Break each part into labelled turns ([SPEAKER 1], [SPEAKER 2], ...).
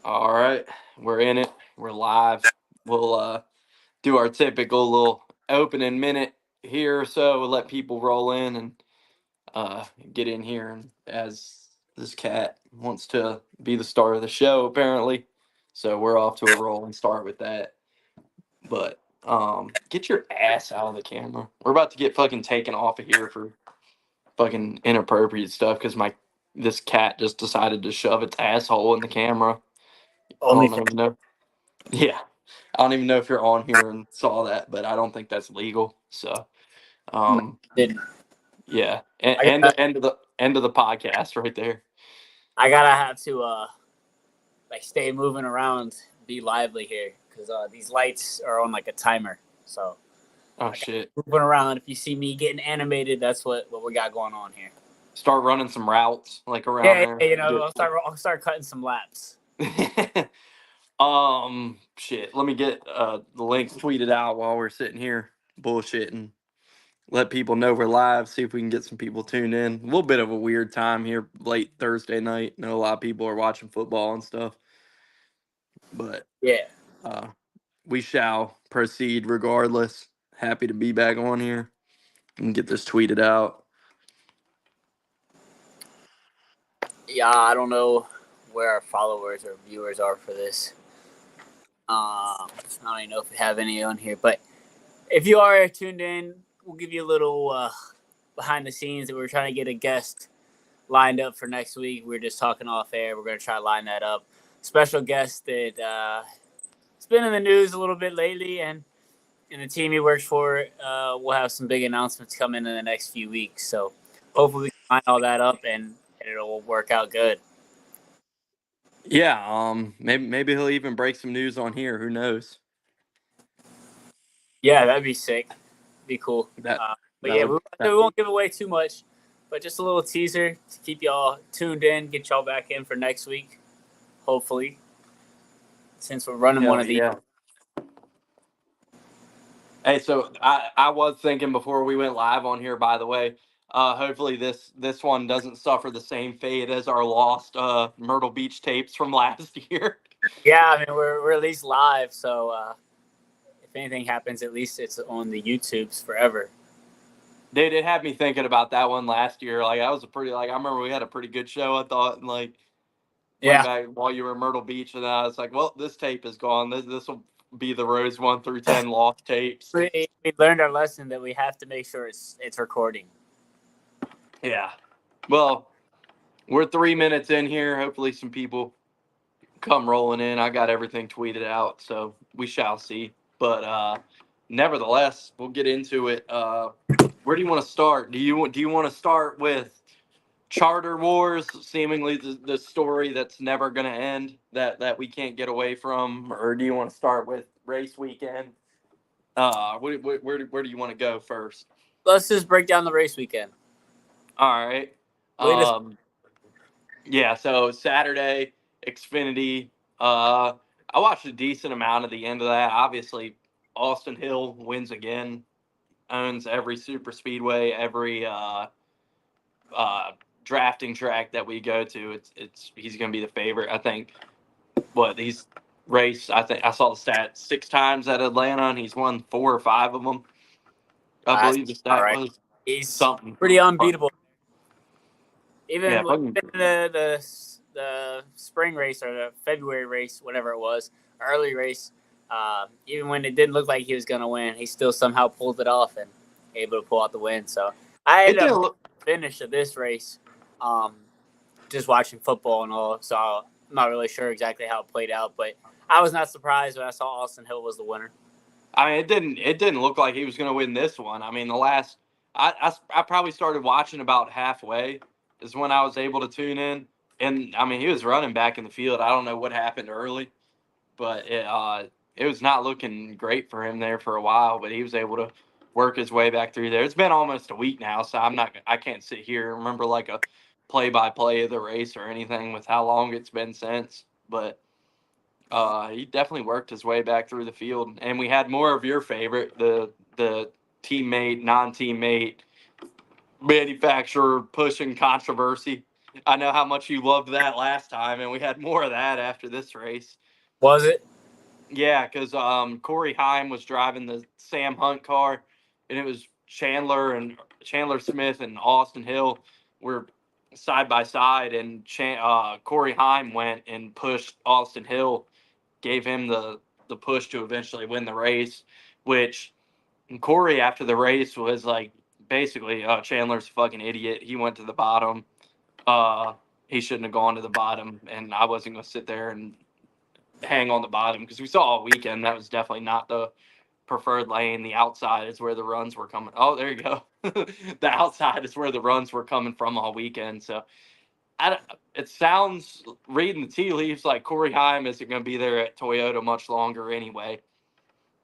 [SPEAKER 1] All right, we're in it. We're live. We'll do our typical little opening minute here or so. We'll let people roll in and get in here. And as this cat wants to be the star of the show, apparently, so we're off to a roll and start with that. But get your ass out of the camera. We're about to get fucking taken off of here for fucking inappropriate stuff because my this cat just decided to shove its asshole in the camera. I
[SPEAKER 2] Only
[SPEAKER 1] don't
[SPEAKER 2] for
[SPEAKER 1] even know. Yeah. I don't even know if you're on here and saw that, but I don't think that's legal. So,
[SPEAKER 2] no,
[SPEAKER 1] um,
[SPEAKER 2] didn't.
[SPEAKER 1] yeah,
[SPEAKER 2] I gotta,
[SPEAKER 1] end of the podcast right there.
[SPEAKER 2] I gotta have to like stay moving around, be lively here because these lights are on like a timer. So
[SPEAKER 1] Oh
[SPEAKER 2] I got
[SPEAKER 1] shit!
[SPEAKER 2] moving around. If you see me getting animated, that's what we got going on here.
[SPEAKER 1] Start running some routes like around
[SPEAKER 2] Yeah,
[SPEAKER 1] there.
[SPEAKER 2] yeah,
[SPEAKER 1] Get
[SPEAKER 2] I'll start cutting some laps.
[SPEAKER 1] shit. Let me get the links tweeted out while we're sitting here bullshitting. Let people know we're live. See if we can get some people tuned in. A little bit of a weird time here, late Thursday night. I know a lot of people are watching football and stuff, but
[SPEAKER 2] Yeah,
[SPEAKER 1] uh, we shall proceed regardless. Happy to be back on here and get this tweeted out.
[SPEAKER 2] yeah. I don't know where our followers or viewers are for this. I don't even know if we have any on here, but if you are tuned in, we'll give you a little behind the scenes. That we're trying to get a guest lined up for next week. We are just talking off air. We're going to try to line that up. Special guest that has been in the news a little bit lately, and the team he works for will have some big announcements coming in the next few weeks. So hopefully we can line all that up and it'll work out good.
[SPEAKER 1] Yeah, maybe he'll even break some news on here. Who knows?
[SPEAKER 2] Yeah, that'd be sick. Be cool.
[SPEAKER 1] That
[SPEAKER 2] But
[SPEAKER 1] that
[SPEAKER 2] yeah,
[SPEAKER 1] would
[SPEAKER 2] we
[SPEAKER 1] that,
[SPEAKER 2] won't give away too much, but just a little teaser to keep y'all tuned in, get y'all back in for next week, hopefully, since we're running one
[SPEAKER 1] hell
[SPEAKER 2] of these.
[SPEAKER 1] yeah. Hey, so I was thinking before we went live on here. By the way, hopefully this one doesn't suffer the same fate as our lost Myrtle Beach tapes from last year.
[SPEAKER 2] Yeah, I mean we're at least live, so if anything happens, at least it's on the YouTubes forever.
[SPEAKER 1] Dude, it had me thinking about that one last year. Like, that was a pretty, like, I remember we had a pretty good show, I thought, and like, went
[SPEAKER 2] Yeah,
[SPEAKER 1] back while you were in Myrtle Beach, and I was like, well, this tape is gone. This will be the Rose 1 through 10 lost tapes.
[SPEAKER 2] we learned our lesson that we have to make sure it's recording.
[SPEAKER 1] Yeah. Well, we're 3 minutes in here. Hopefully, some people come rolling in. I got everything tweeted out, so we shall see. But nevertheless, we'll get into it. Where do you want to start? Do you want to start with Charter Wars, seemingly the story that's never going to end, that we can't get away from, or do you want to start with race weekend? Where do you want to go first?
[SPEAKER 2] Let's just break down the race weekend.
[SPEAKER 1] All right.
[SPEAKER 2] Wait a
[SPEAKER 1] Um, yeah. So Saturday, Xfinity. Uh, I watched a decent amount of the end of that. Obviously, Austin Hill wins again. Owns every super speedway, every uh, drafting track that we go to. It's he's going to be the favorite. I think what he's raced. I think I saw the stat 6 times at Atlanta, and he's won 4 or 5 of them. I believe the
[SPEAKER 2] all
[SPEAKER 1] stat
[SPEAKER 2] right.
[SPEAKER 1] was
[SPEAKER 2] He's
[SPEAKER 1] something.
[SPEAKER 2] pretty unbeatable. Even
[SPEAKER 1] Yeah,
[SPEAKER 2] with
[SPEAKER 1] fucking,
[SPEAKER 2] the spring race or the February race, whatever it was, early race, even when it didn't look like he was going to win, he still somehow pulled it off and able to pull out the win. So I
[SPEAKER 1] it
[SPEAKER 2] ended
[SPEAKER 1] didn't
[SPEAKER 2] up
[SPEAKER 1] look.
[SPEAKER 2] finish of this race, um, just watching football and all. So I'm not really sure exactly how it played out, but I was not surprised when I saw Austin Hill was the winner.
[SPEAKER 1] I mean, it didn't look like he was going to win this one. I mean, the last I probably started watching about halfway is when I was able to tune in, and I mean he was running back in the field. I don't know what happened early, but it was not looking great for him there for a while. But he was able to work his way back through there. It's been almost a week now, so I can't sit here and remember like a play by play of the race or anything with how long it's been since. But he definitely worked his way back through the field, and we had more of your favorite, the teammate, non-teammate, manufacturer pushing controversy. I know how much you loved that last time, and we had more of that after this race.
[SPEAKER 2] Was it?
[SPEAKER 1] Yeah, because Corey Heim was driving the Sam Hunt car, and it was Chandler Smith and Austin Hill were side by side, and Corey Heim went and pushed Austin Hill, gave him the push to eventually win the race. Which Corey after the race was like, basically, Chandler's a fucking idiot. He went to the bottom. Uh, he shouldn't have gone to the bottom, and I wasn't gonna sit there and hang on the bottom because we saw all weekend that was definitely not the preferred lane. The outside is where the runs were coming. Oh, there you go. The outside is where the runs were coming from all weekend. So it sounds, reading the tea leaves, like Corey Heim isn't going to be there at Toyota much longer anyway.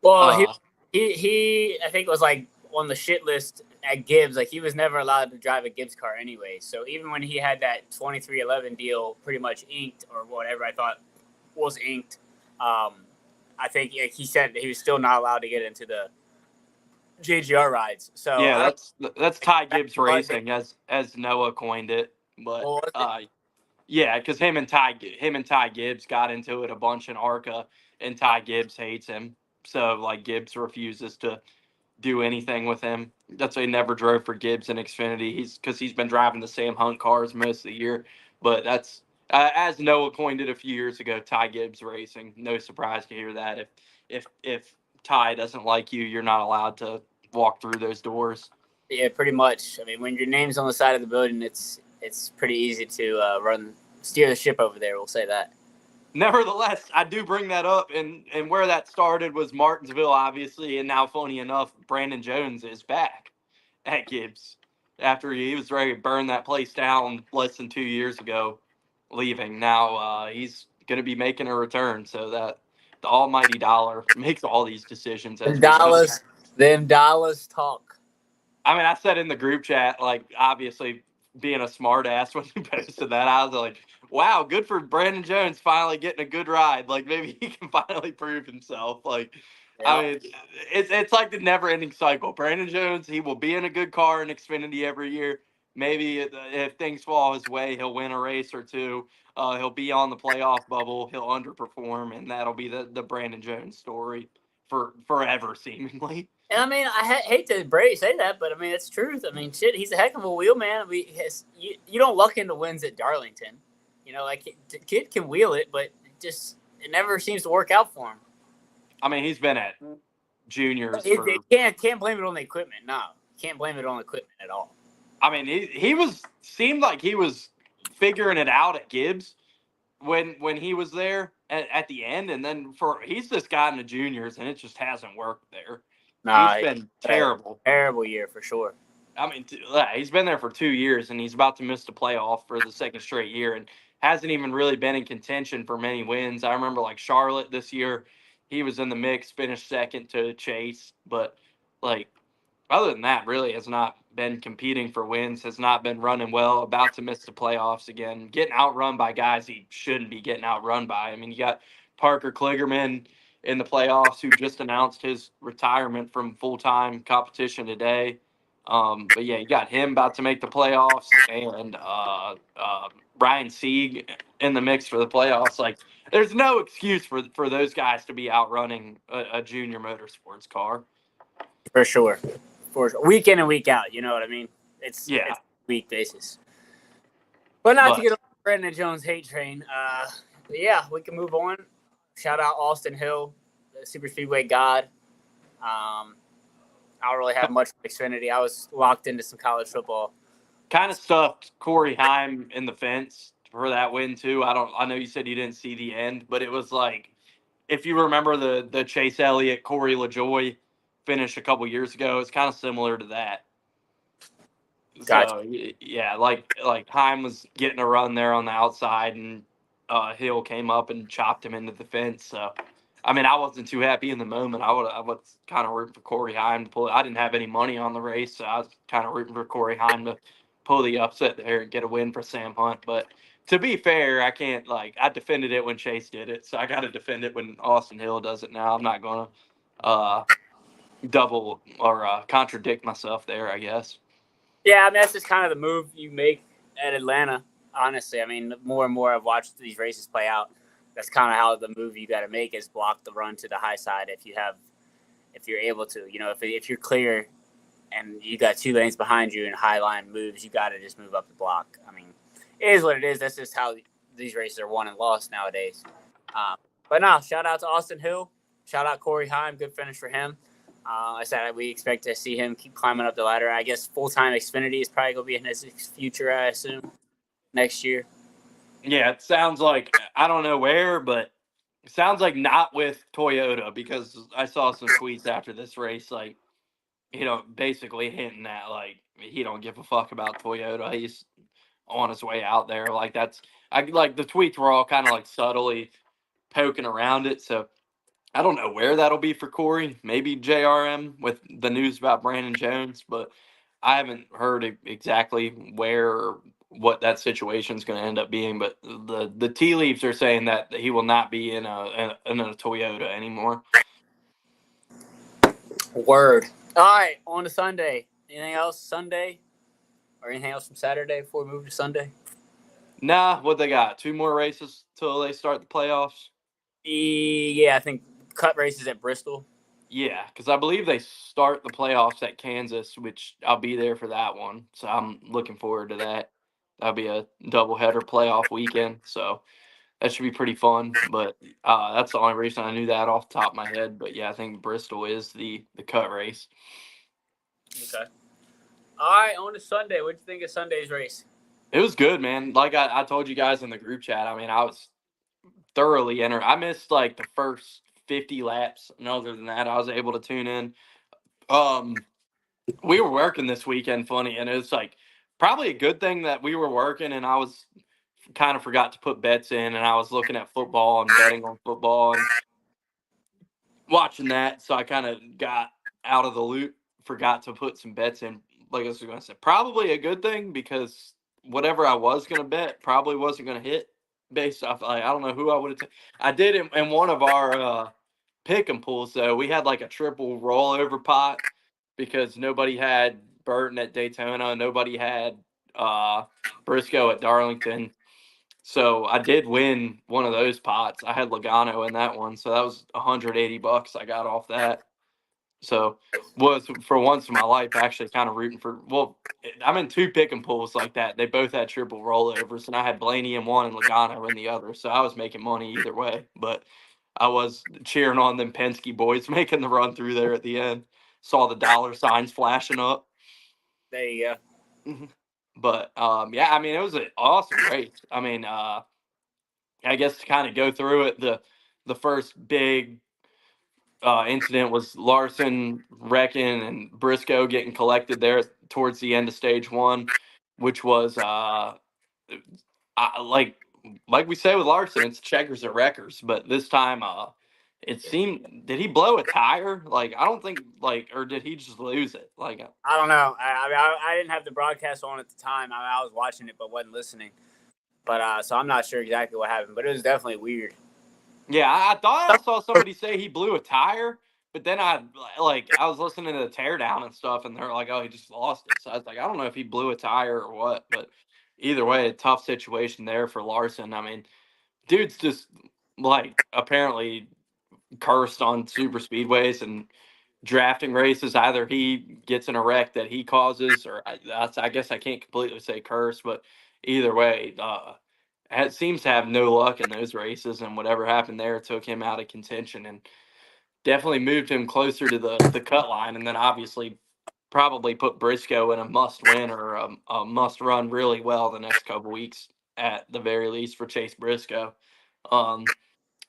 [SPEAKER 2] Well, he I think was like on the shit list at Gibbs. Like he was never allowed to drive a Gibbs car anyway. So even when he had that 2311 deal pretty much inked or whatever I thought was inked, I think he said he was still not allowed to get into the JGR rides. So
[SPEAKER 1] yeah, that's Ty Gibbs Racing as Noah coined it. But yeah, because him and Ty Gibbs got into it a bunch in ARCA, and Ty Gibbs hates him. So like Gibbs refuses to do anything with him. That's why he never drove for Gibbs in Xfinity. He's been driving the Sam Hunt cars most of the year. But that's as Noah coined it a few years ago, Ty Gibbs Racing. No surprise to hear that. If Ty doesn't like you, you're not allowed to walk through those doors.
[SPEAKER 2] Yeah, pretty much. I mean, when your name's on the side of the building, it's pretty easy to steer the ship over there. We'll say that.
[SPEAKER 1] Nevertheless, I do bring that up, and where that started was Martinsville, obviously, and now, funny enough, Brandon Jones is back at Gibbs after he was ready to burn that place down less than 2 years ago, leaving. Now he's going to be making a return, so that the almighty dollar makes all these decisions. As
[SPEAKER 2] them dollars talk.
[SPEAKER 1] I mean, I said in the group chat, like, obviously being a smart ass when you posted that, I was like, wow, good for Brandon Jones finally getting a good ride. Like, maybe he can finally prove himself. Like,
[SPEAKER 2] Yep.
[SPEAKER 1] I mean, it's like the never ending cycle. Brandon Jones, he will be in a good car in Xfinity every year. Maybe if things fall his way, he'll win a race or two. He'll be on the playoff bubble. He'll underperform, and that'll be the Brandon Jones story for forever, seemingly.
[SPEAKER 2] And I mean, I hate to say that, but I mean, it's truth. I mean, shit, he's a heck of a wheel man. You don't luck into wins at Darlington. You know, like the kid can wheel it, but it never seems to work out for him.
[SPEAKER 1] I mean, he's been at juniors.
[SPEAKER 2] Can't blame it on the equipment. No, can't blame it on the equipment at all.
[SPEAKER 1] I mean, he seemed like he was figuring it out at Gibbs when he was there at the end, and then he's just gotten to juniors, and it just hasn't worked there.
[SPEAKER 2] Nah,
[SPEAKER 1] he's been terrible.
[SPEAKER 2] Terrible year for sure.
[SPEAKER 1] I mean, he's been there for 2 years, and he's about to miss the playoff for the second straight year, and hasn't even really been in contention for many wins. I remember like Charlotte this year, he was in the mix, finished second to Chase, but like other than that, really has not been competing for wins, has not been running well, about to miss the playoffs again, getting outrun by guys he shouldn't be getting outrun by. I mean, you got Parker Kligerman in the playoffs who just announced his retirement from full-time competition today. But yeah, you got him about to make the playoffs, and Ryan Sieg in the mix for the playoffs. Like, there's no excuse for those guys to be outrunning a junior motorsports car.
[SPEAKER 2] For sure. Week in and week out, you know what I mean? It's a week basis. But not to get on Brandon Jones hate train. Yeah, we can move on. Shout out Austin Hill, the super speedway god. I don't really have much Xfinity. I was locked into some college football.
[SPEAKER 1] Kind of stuffed Corey Heim in the fence for that win too. I know you said you didn't see the end, but it was like, if you remember the Chase Elliott, Corey LaJoie finish a couple years ago, it's kind of similar to that.
[SPEAKER 2] Gotcha.
[SPEAKER 1] So yeah, like Heim was getting a run there on the outside, and Hill came up and chopped him into the fence. So I mean, I wasn't too happy in the moment. I was kind of rooting for Corey Heim to pull it. I didn't have any money on the race, so I was kind of rooting for Corey Heim to pull the upset there and get a win for Sam Hunt. But to be fair, I can't, I defended it when Chase did it, so I got to defend it when Austin Hill does it now. I'm not going to double or contradict myself there, I guess.
[SPEAKER 2] Yeah, I mean, that's just kind of the move you make at Atlanta. honestly, I mean, the more and more I've watched these races play out, that's kind of how the move you got to make is block the run to the high side if you're able to. If you're clear and you got 2 lanes behind you and high line moves, you got to just move up the block. I mean, it is what it is. That's just how these races are won and lost nowadays. But no, shout out to Austin Hill. Shout out Corey Heim. Good finish for him. I said we expect to see him keep climbing up the ladder. I guess full-time Xfinity is probably going to be in his future, I assume, next year.
[SPEAKER 1] Yeah, it sounds like, I don't know where, but it sounds like not with Toyota, because I saw some tweets after this race, like, basically hinting at, like, he don't give a fuck about Toyota. He's on his way out there. Like, the tweets were all kind of like subtly poking around it. So I don't know where that'll be for Corey. Maybe JRM with the news about Brandon Jones, but I haven't heard exactly where or what that situation is going to end up being. But the tea leaves are saying that he will not be in a Toyota anymore.
[SPEAKER 2] Word. All right, on to Sunday. Anything else Sunday? Or anything else from Saturday before we move to Sunday?
[SPEAKER 1] Nah, what they got? 2 more races till they start the playoffs?
[SPEAKER 2] Yeah, I think cut races at Bristol.
[SPEAKER 1] Yeah, because I believe they start the playoffs at Kansas, which I'll be there for that one. So I'm looking forward to that. That'll be a doubleheader playoff weekend. So that should be pretty fun. But that's the only reason I knew that off the top of my head. But yeah, I think Bristol is the cut race.
[SPEAKER 2] Okay. All right, on to Sunday. What'd you think of Sunday's race?
[SPEAKER 1] It was good, man. Like I told you guys in the group chat, I mean, I was thoroughly entered. I missed like the first 50 laps, and other than that, I was able to tune in. We were working this weekend, funny, and it was like probably a good thing that we were working, and I was kind of forgot to put bets in, and I was looking at football and betting on football and watching that, so I kind of got out of the loop, forgot to put some bets in. Like I was going to say, probably a good thing, because whatever I was going to bet probably wasn't going to hit based off, like, I don't know who I would have. I did in one of our pick and pulls, though. We had like a triple rollover pot because nobody had Burton at Daytona, nobody had Briscoe at Darlington. So I did win one of those pots. I had Logano in that one, so that was $180 I got off that. So was for once in my life actually kind of rooting for. Well, I'm in 2 pick and pulls like that. They both had triple rollovers, and I had Blaney in one and Logano in the other. So I was making money either way. But I was cheering on them Penske boys making the run through there at the end. Saw the dollar signs flashing up.
[SPEAKER 2] There you
[SPEAKER 1] go. But yeah, I mean, it was an awesome race. I mean, I guess to kind of go through it, the first big incident was Larson wrecking and Briscoe getting collected there towards the end of stage 1, which was like we say with Larson, it's checkers or wreckers. But this time, it seemed, did he blow a tire? Like, I don't think, like, or did he just lose it? Like,
[SPEAKER 2] I don't know. I didn't have the broadcast on at the time. I was watching it but wasn't listening. But so I'm not sure exactly what happened. But it was definitely weird.
[SPEAKER 1] Yeah, I thought I saw somebody say he blew a tire, but then I was listening to the teardown and stuff, and they're like, "Oh, he just lost it." So I was like, "I don't know if he blew a tire or what," but either way, a tough situation there for Larson. I mean, dude's just like apparently cursed on super speedways and drafting races. Either he gets in a wreck that he causes, or I guess I can't completely say curse, but either way, it seems to have no luck in those races, and whatever happened there took him out of contention and definitely moved him closer to the cut line, and then obviously probably put Briscoe in a must win or a must run really well the next couple weeks at the very least for Chase Briscoe.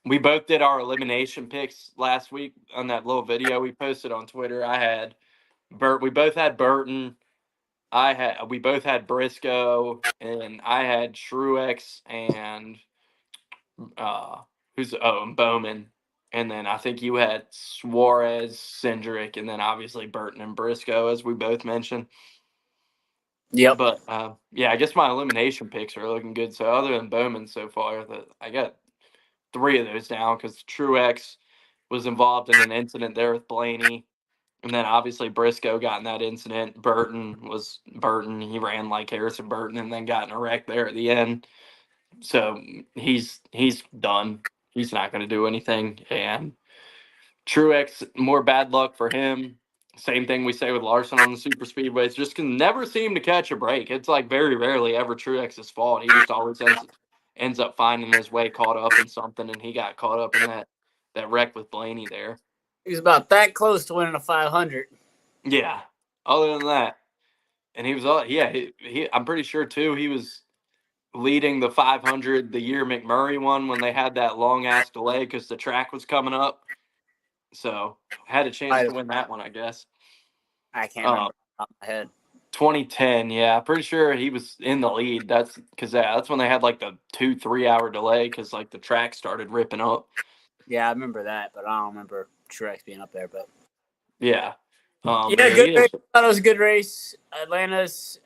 [SPEAKER 1] We both did our elimination picks last week on that little video we posted on Twitter. I had we both had Burton. We both had Briscoe, and I had Truex and and Bowman, and then I think you had Suarez, Cindric, and then obviously Burton and Briscoe, as we both mentioned.
[SPEAKER 2] Yep.
[SPEAKER 1] But yeah, I guess my elimination picks are looking good. So other than Bowman so far, I got 3 of those down because Truex was involved in an incident there with Blaney. And then obviously Briscoe got in that incident. Burton was Burton. He ran like Harrison Burton and then got in a wreck there at the end. So he's done. He's not going to do anything. And Truex, more bad luck for him. Same thing we say with Larson on the super speedways. Just can never seem to catch a break. It's like very rarely ever Truex's fault. He just always ends up finding his way caught up in something, and he got caught up in that wreck with Blaney there.
[SPEAKER 2] He was about that close to winning a 500.
[SPEAKER 1] Yeah. Other than that, and he was yeah, I'm pretty sure too he was leading the 500 the year McMurray won when they had that long ass delay because the track was coming up. So had a chance to win that one, I guess.
[SPEAKER 2] I can't remember off my head.
[SPEAKER 1] 2010, yeah, pretty sure he was in the lead. That's because that's when they had like the 2-3 hour delay because like the track started ripping up.
[SPEAKER 2] Yeah, I remember that, but I don't remember Truex being up there. But
[SPEAKER 1] Yeah,
[SPEAKER 2] yeah, good race. I thought it was a good race. Atlanta's.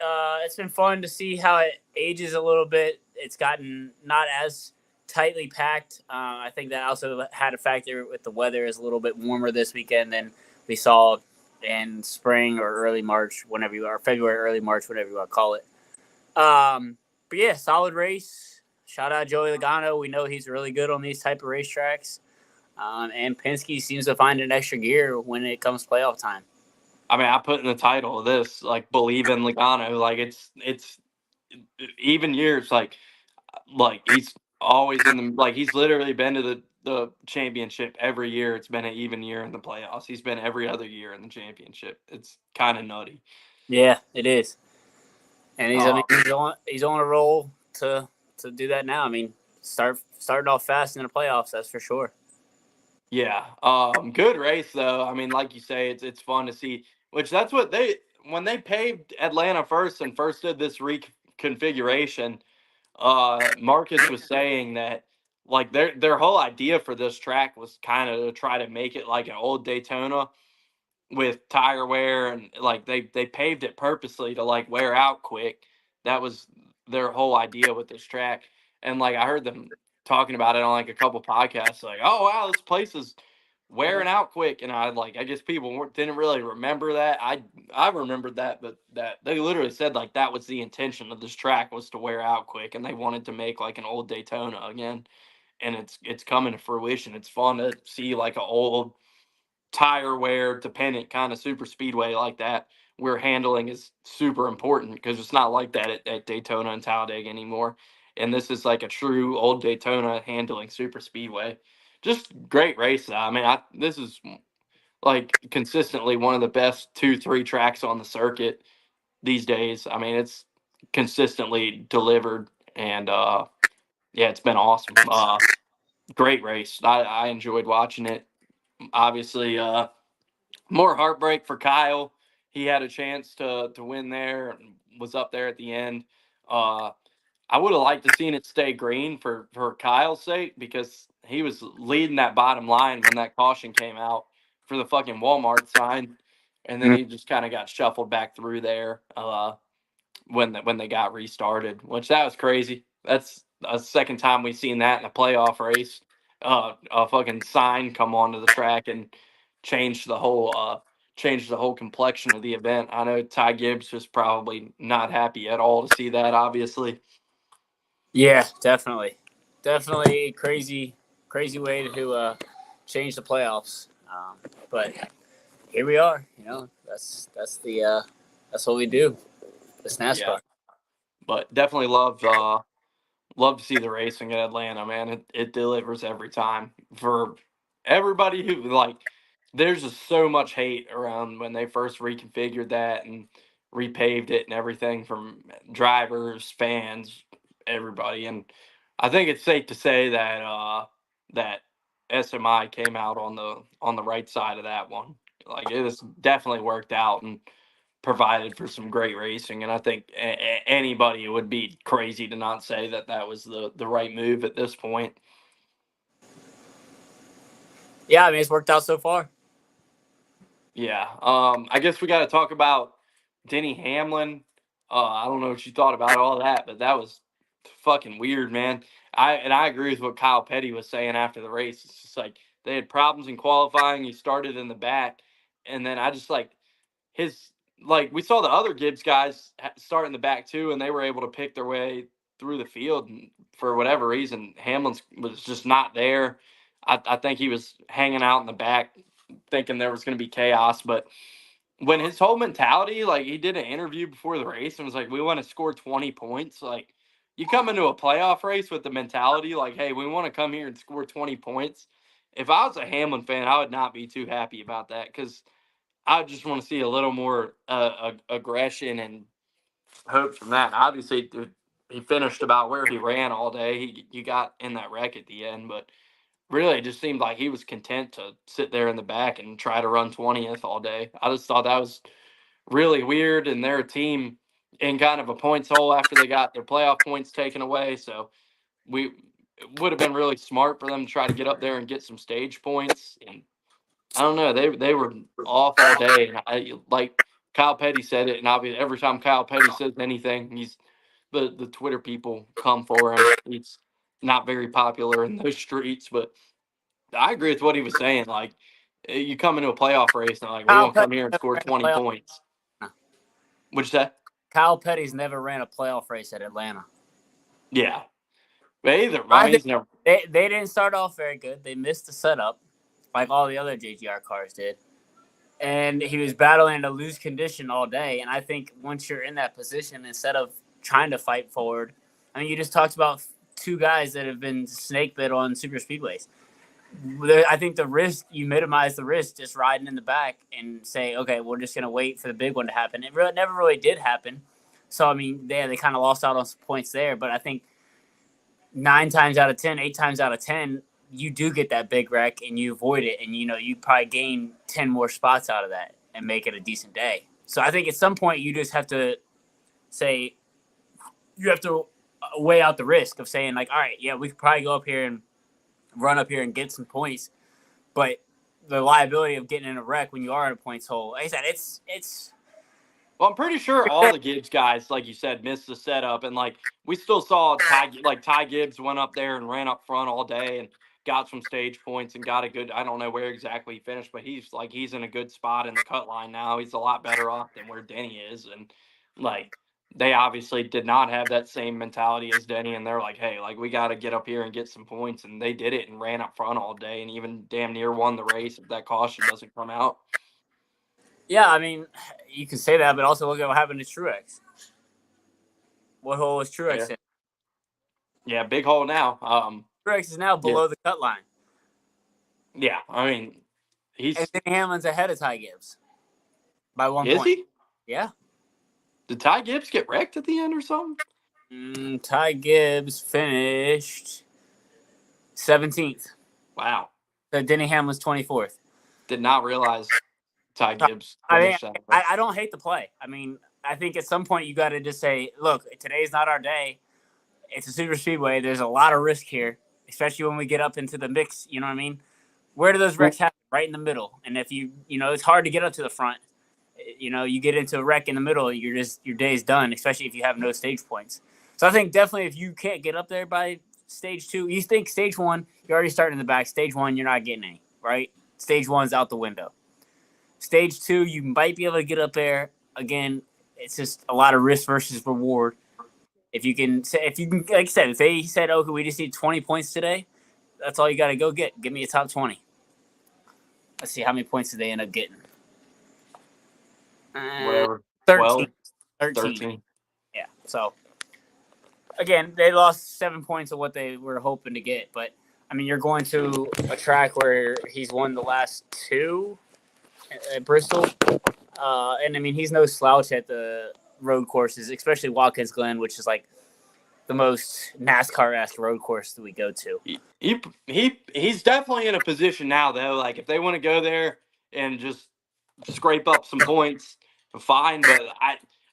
[SPEAKER 2] It's been fun to see how it ages a little bit. It's gotten not as tightly packed. I think that also had a factor with the weather is a little bit warmer this weekend than we saw in spring or early March, whenever you are, February, early March, whatever you want to call it. But yeah, solid race. Shout out Joey Logano. We know he's really good on these type of racetracks. And Penske seems to find an extra gear when it comes playoff time.
[SPEAKER 1] I mean, I put in the title of this like BeliEVEN Logano. Like it's even years. Like he's always in the like he's literally been to the championship every year. It's been an even year in the playoffs. He's been every other year in the championship. It's kind of nutty.
[SPEAKER 2] Yeah, it is. And he's on a roll to do that now. I mean, starting off fast in the playoffs, that's for sure.
[SPEAKER 1] Yeah. Good race though. I mean, like you say, it's fun to see. Which that's what they when they paved Atlanta first and first did this reconfiguration. Marcus was saying that like their whole idea for this track was kind of to try to make it like an old Daytona with tire wear and like they paved it purposely to like wear out quick. That was their whole idea with this track. And like I heard them talking about it on like a couple podcasts, like, oh wow, this place is wearing out quick. And I guess people didn't really remember that. I remembered that, but that they literally said like that was the intention of this track was to wear out quick, and they wanted to make like an old Daytona again. And it's coming to fruition. It's fun to see like an old tire wear dependent kind of super speedway like that where handling is super important because it's not like that at Daytona and Talladega anymore. And this is like a true old Daytona handling super speedway. Just great race. I mean, this is like consistently one of the best 2-3 tracks on the circuit these days. I mean, it's consistently delivered and yeah, it's been awesome. Great race. I enjoyed watching it. Obviously, more heartbreak for Kyle. He had a chance to win there and was up there at the end. Uh, I would have liked to seen it stay green for Kyle's sake because he was leading that bottom line when that caution came out for the fucking Walmart sign, and then he just kind of got shuffled back through there when they got restarted, which that was crazy. That's a second time we've seen that in a playoff race. A fucking sign come onto the track and change the whole complexion of the event. I know Ty Gibbs was probably not happy at all to see that, obviously.
[SPEAKER 2] Yeah, definitely crazy way to change the playoffs. But here we are. You know, that's what we do. It's NASCAR.
[SPEAKER 1] Yeah, but definitely love to see the racing in Atlanta, man. It delivers every time for everybody who like. There's just so much hate around when they first reconfigured that and repaved it and everything from drivers, fans, everybody. And I think it's safe to say that that SMI came out on the right side of that one. Like it has definitely worked out and provided for some great racing. And I think anybody would be crazy to not say that that was the right move at this point.
[SPEAKER 2] Yeah, I mean it's worked out so far.
[SPEAKER 1] Yeah. I guess we got to talk about Denny Hamlin. I don't know what you thought about all that, but that was fucking weird, man. I agree with what Kyle Petty was saying after the race. It's just like they had problems in qualifying. He started in the back, And then I just his we saw the other Gibbs guys start in the back too, and they were able to pick their way through the field. And for whatever reason, Hamlin was just not there. I think he was hanging out in the back, thinking there was going to be chaos. But when his whole mentality, he did an interview before the race and was like, "We want to score 20 points." Like, you come into a playoff race with the mentality like, "Hey, we want to come here and score 20 points." If I was a Hamlin fan, I would not be too happy about that because I just want to see a little more aggression and hope from that. Obviously, he finished about where he ran all day. He got in that wreck at the end, but really, it just seemed like he was content to sit there in the back and try to run 20th all day. I just thought that was really weird, and they're a team in kind of a points hole after they got their playoff points taken away. So it would have been really smart for them to try to get up there and get some stage points. And I don't know. They were off all day, and like Kyle Petty said it, and obviously every time Kyle Petty says anything, the Twitter people come for him. He's not very popular in those streets, but I agree with what he was saying. Like, you come into a playoff race and we
[SPEAKER 2] Kyle
[SPEAKER 1] want to
[SPEAKER 2] Petty
[SPEAKER 1] come here and
[SPEAKER 2] never
[SPEAKER 1] score
[SPEAKER 2] ran a
[SPEAKER 1] 20
[SPEAKER 2] playoff.
[SPEAKER 1] points. What'd you say?
[SPEAKER 2] Kyle Petty's never ran a playoff race at Atlanta.
[SPEAKER 1] Yeah, but either.
[SPEAKER 2] I
[SPEAKER 1] He's
[SPEAKER 2] think
[SPEAKER 1] never.
[SPEAKER 2] they didn't start off very good. They missed the setup, like all the other JGR cars did. And he was battling a loose condition all day. And I think once you're in that position, instead of trying to fight forward, I mean, you just talked about two guys that have been snake bit on super speedways. I think the risk, you minimize the risk just riding in the back and say, okay, we're just going to wait for the big one to happen. It never really did happen. So, I mean, they kind of lost out on some points there. But I think 9 times out of 10, 8 times out of 10, you do get that big wreck and you avoid it. And, you probably gain 10 more spots out of that and make it a decent day. So I think at some point you just have to say, you have to weigh out the risk of saying, all right, yeah, we could probably go up here and run up here and get some points. But the liability of getting in a wreck when you are in a points hole, like I said, it's.
[SPEAKER 1] Well, I'm pretty sure all the Gibbs guys, like you said, missed the setup, and we still saw Ty Gibbs went up there and ran up front all day and got some stage points and got a good. I don't know where exactly he finished, but he's in a good spot in the cut line now. He's a lot better off than where Denny is, and they obviously did not have that same mentality as Denny, and they're like, hey, we got to get up here and get some points, and they did it and ran up front all day and even damn near won the race if that caution doesn't come out.
[SPEAKER 2] Yeah, I mean, you can say that, but also look at what happened to Truex. What hole is Truex in?
[SPEAKER 1] Yeah, big hole now.
[SPEAKER 2] Truex is now below the cut line.
[SPEAKER 1] Yeah, I mean,
[SPEAKER 2] and Denny Hamlin's ahead of Ty Gibbs by 1 point.
[SPEAKER 1] Is he?
[SPEAKER 2] Yeah.
[SPEAKER 1] Did Ty Gibbs get wrecked at the end or something?
[SPEAKER 2] Ty Gibbs finished 17th.
[SPEAKER 1] Wow.
[SPEAKER 2] So Denny Hamlin's 24th.
[SPEAKER 1] Did not realize Ty Gibbs finished that.
[SPEAKER 2] I don't hate the play. I mean, I think at some point you got to just say, look, today's not our day. It's a super speedway. There's a lot of risk here, especially when we get up into the mix. You know what I mean? Where do those wrecks happen? Right in the middle. And if it's hard to get up to the front. You get into a wreck in the middle, your day's done, especially if you have no stage points. So I think definitely if you can't get up there by stage 2, you think stage 1, you're already starting in the back. Stage 1, you're not getting any, right? Stage 1's out the window. Stage 2, you might be able to get up there. Again, it's just a lot of risk versus reward. If you can, like I said, if they said, okay, we just need 20 points today, that's all you got to go get. Give me a top 20. Let's see how many points did they end up getting.
[SPEAKER 1] Whatever.
[SPEAKER 2] 13.
[SPEAKER 1] 13.
[SPEAKER 2] Yeah. So, again, they lost 7 points of what they were hoping to get. But, I mean, you're going to a track where he's won the last 2 at Bristol. And, I mean, he's no slouch at the road courses, especially Watkins Glen, which is the most NASCAR-esque road course that we go to.
[SPEAKER 1] He's definitely in a position now, though. If they want to go there and just scrape up some points, fine. But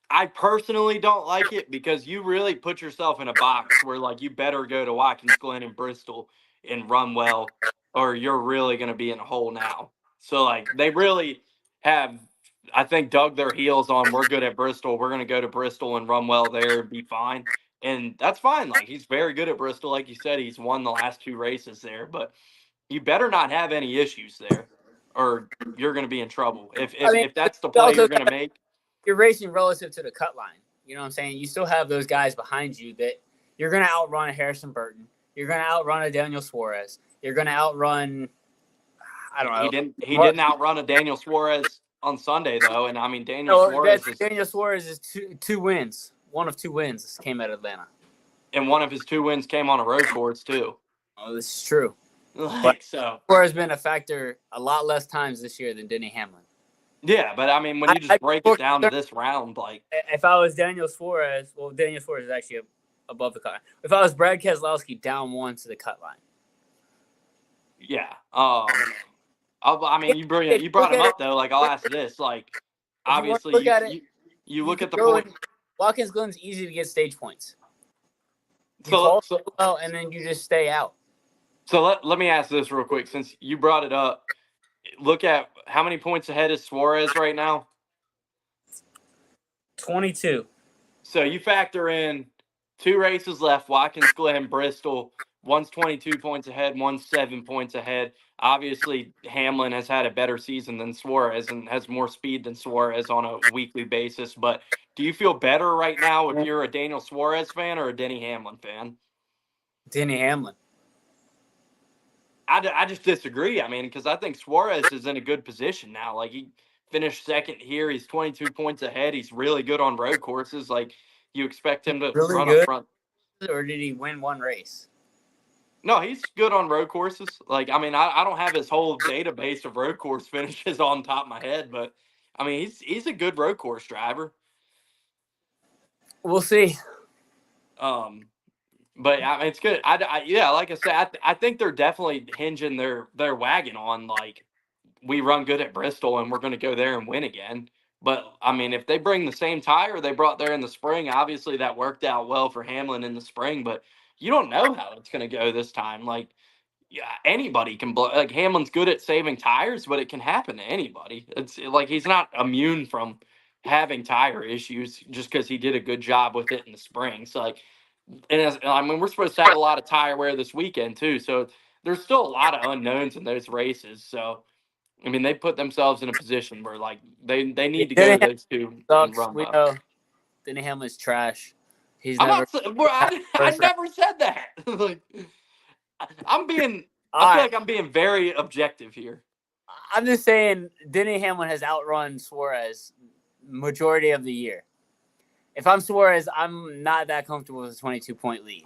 [SPEAKER 1] I personally don't like it because you really put yourself in a box where you better go to Watkins Glen and Bristol and run well, or you're really going to be in a hole now. So they really have, I think, dug their heels on. We're good at Bristol. We're going to go to Bristol and run well there and be fine. And that's fine. He's very good at Bristol. Like you said, he's won the last 2 races there. But you better not have any issues there, or you're going to be in trouble.
[SPEAKER 2] I mean,
[SPEAKER 1] If that's the
[SPEAKER 2] you
[SPEAKER 1] play
[SPEAKER 2] also
[SPEAKER 1] you're going to make.
[SPEAKER 2] you're racing relative to the cut line. You know what I'm saying? You still have those guys behind you that you're going to outrun a Harrison Burton. You're going to outrun a Daniel Suarez. You're going to outrun, I don't know.
[SPEAKER 1] He didn't outrun a Daniel Suarez on Sunday though, and I mean Daniel
[SPEAKER 2] No,
[SPEAKER 1] Suarez is
[SPEAKER 2] Daniel Suarez is two wins. One of 2 wins came at Atlanta.
[SPEAKER 1] and one of his 2 wins came on a road course too.
[SPEAKER 2] Oh, this is true.
[SPEAKER 1] Like so,
[SPEAKER 2] Suarez has been a factor a lot less times this year than Denny Hamlin.
[SPEAKER 1] yeah, but I mean when you just break it down to this round, like
[SPEAKER 2] if I was Daniel Suarez, well, Daniel Suarez is actually above the cut line. If I was Brad Keselowski, down 1 to the cut line.
[SPEAKER 1] yeah. I mean you brought him up though. Like I'll ask this, like obviously you look at the point.
[SPEAKER 2] Watkins Glen's easy to get stage points.
[SPEAKER 1] So
[SPEAKER 2] And then you just stay out.
[SPEAKER 1] So let me ask this real quick, since you brought it up. Look at how many points ahead is Suarez right now?
[SPEAKER 2] 22.
[SPEAKER 1] So you factor in 2 races left, Watkins Glen, Bristol. One's 22 points ahead, one's 7 points ahead. Obviously, Hamlin has had a better season than Suarez and has more speed than Suarez on a weekly basis. But do you feel better right now if you're a Daniel Suarez fan or a Denny Hamlin fan?
[SPEAKER 2] Denny Hamlin.
[SPEAKER 1] I just disagree. I mean, because I think Suarez is in a good position now. Like, he finished second here. He's 22 points ahead. He's really good on road courses. Like, you expect him to
[SPEAKER 2] really
[SPEAKER 1] run
[SPEAKER 2] good?
[SPEAKER 1] up front.
[SPEAKER 2] Or did he win 1 race?
[SPEAKER 1] No, he's good on road courses. Like, I mean, I don't have his whole database of road course finishes on top of my head, but I mean, he's a good road course driver.
[SPEAKER 2] We'll see.
[SPEAKER 1] But I mean, it's good. Yeah, like I said, I think they're definitely hinging their wagon on like we run good at Bristol and we're going to go there and win again. But I mean, if they bring the same tire they brought there in the spring, obviously that worked out well for Hamlin in the spring. But you don't know how it's going to go this time. Like, yeah, anybody can blow. Like Hamlin's good at saving tires, but it can happen to anybody. It's like he's not immune from having tire issues just because he did a good job with it in the spring. So like. I mean, we're supposed to have a lot of tire wear this weekend too, so there's still a lot of unknowns in those races. So, I mean, they put themselves in a position where like they need to go to those 2 and run
[SPEAKER 2] We
[SPEAKER 1] well.
[SPEAKER 2] know Denny Hamlin's trash. He's
[SPEAKER 1] I'm
[SPEAKER 2] never.
[SPEAKER 1] I never said that. Like, I feel like I'm being very objective here.
[SPEAKER 2] I'm just saying Denny Hamlin has outrun Suarez majority of the year. If I'm Suarez, I'm not that comfortable with a 22-point lead.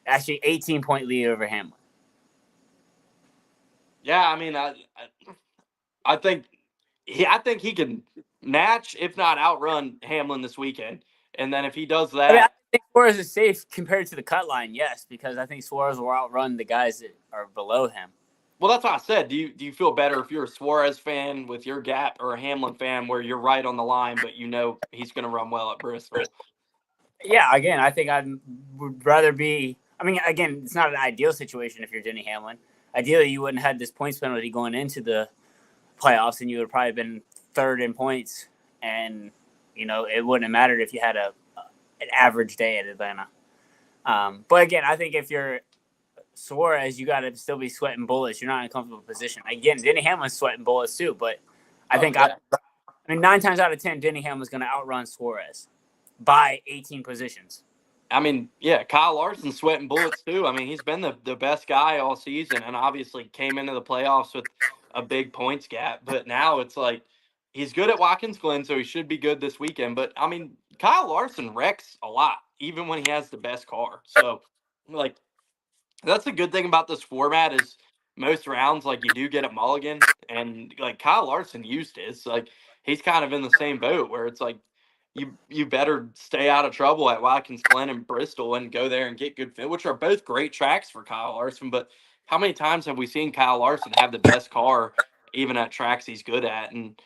[SPEAKER 2] Actually, 18-point lead over Hamlin.
[SPEAKER 1] Yeah, I mean, I think he can match, if not outrun Hamlin this weekend. And then if he does that,
[SPEAKER 2] I think Suarez is safe compared to the cut line, yes, because I think Suarez will outrun the guys that are below him.
[SPEAKER 1] Well, that's what I said. Do you feel better if you're a Suarez fan with your gap or a Hamlin fan where you're right on the line, but you know he's going to run well at Bristol?
[SPEAKER 2] Yeah, again, I think I would rather be. I mean, again, it's not an ideal situation if you're Denny Hamlin. Ideally, you wouldn't have this points penalty going into the playoffs, and you would have probably been 3rd in points, and it wouldn't have mattered if you had an average day at Atlanta. But again, I think if you're Suarez, you got to still be sweating bullets. You're not in a comfortable position. Again, Denny Hamlin's sweating bullets too, but I think 9 times out of 10, Denny Hamlin's going to outrun Suarez by 18 positions.
[SPEAKER 1] I mean, yeah, Kyle Larson's sweating bullets too. I mean, he's been the best guy all season and obviously came into the playoffs with a big points gap. But now it's like he's good at Watkins Glen, so he should be good this weekend. But, I mean, Kyle Larson wrecks a lot, even when he has the best car. So, like, that's the good thing about this format is most rounds, like, you do get a mulligan. And, like, Kyle Larson used his. Like, he's kind of in the same boat where it's like, you better stay out of trouble at Watkins Glen and Bristol and go there and get good fit, which are both great tracks for Kyle Larson. But how many times have we seen Kyle Larson have the best car even at tracks he's good at and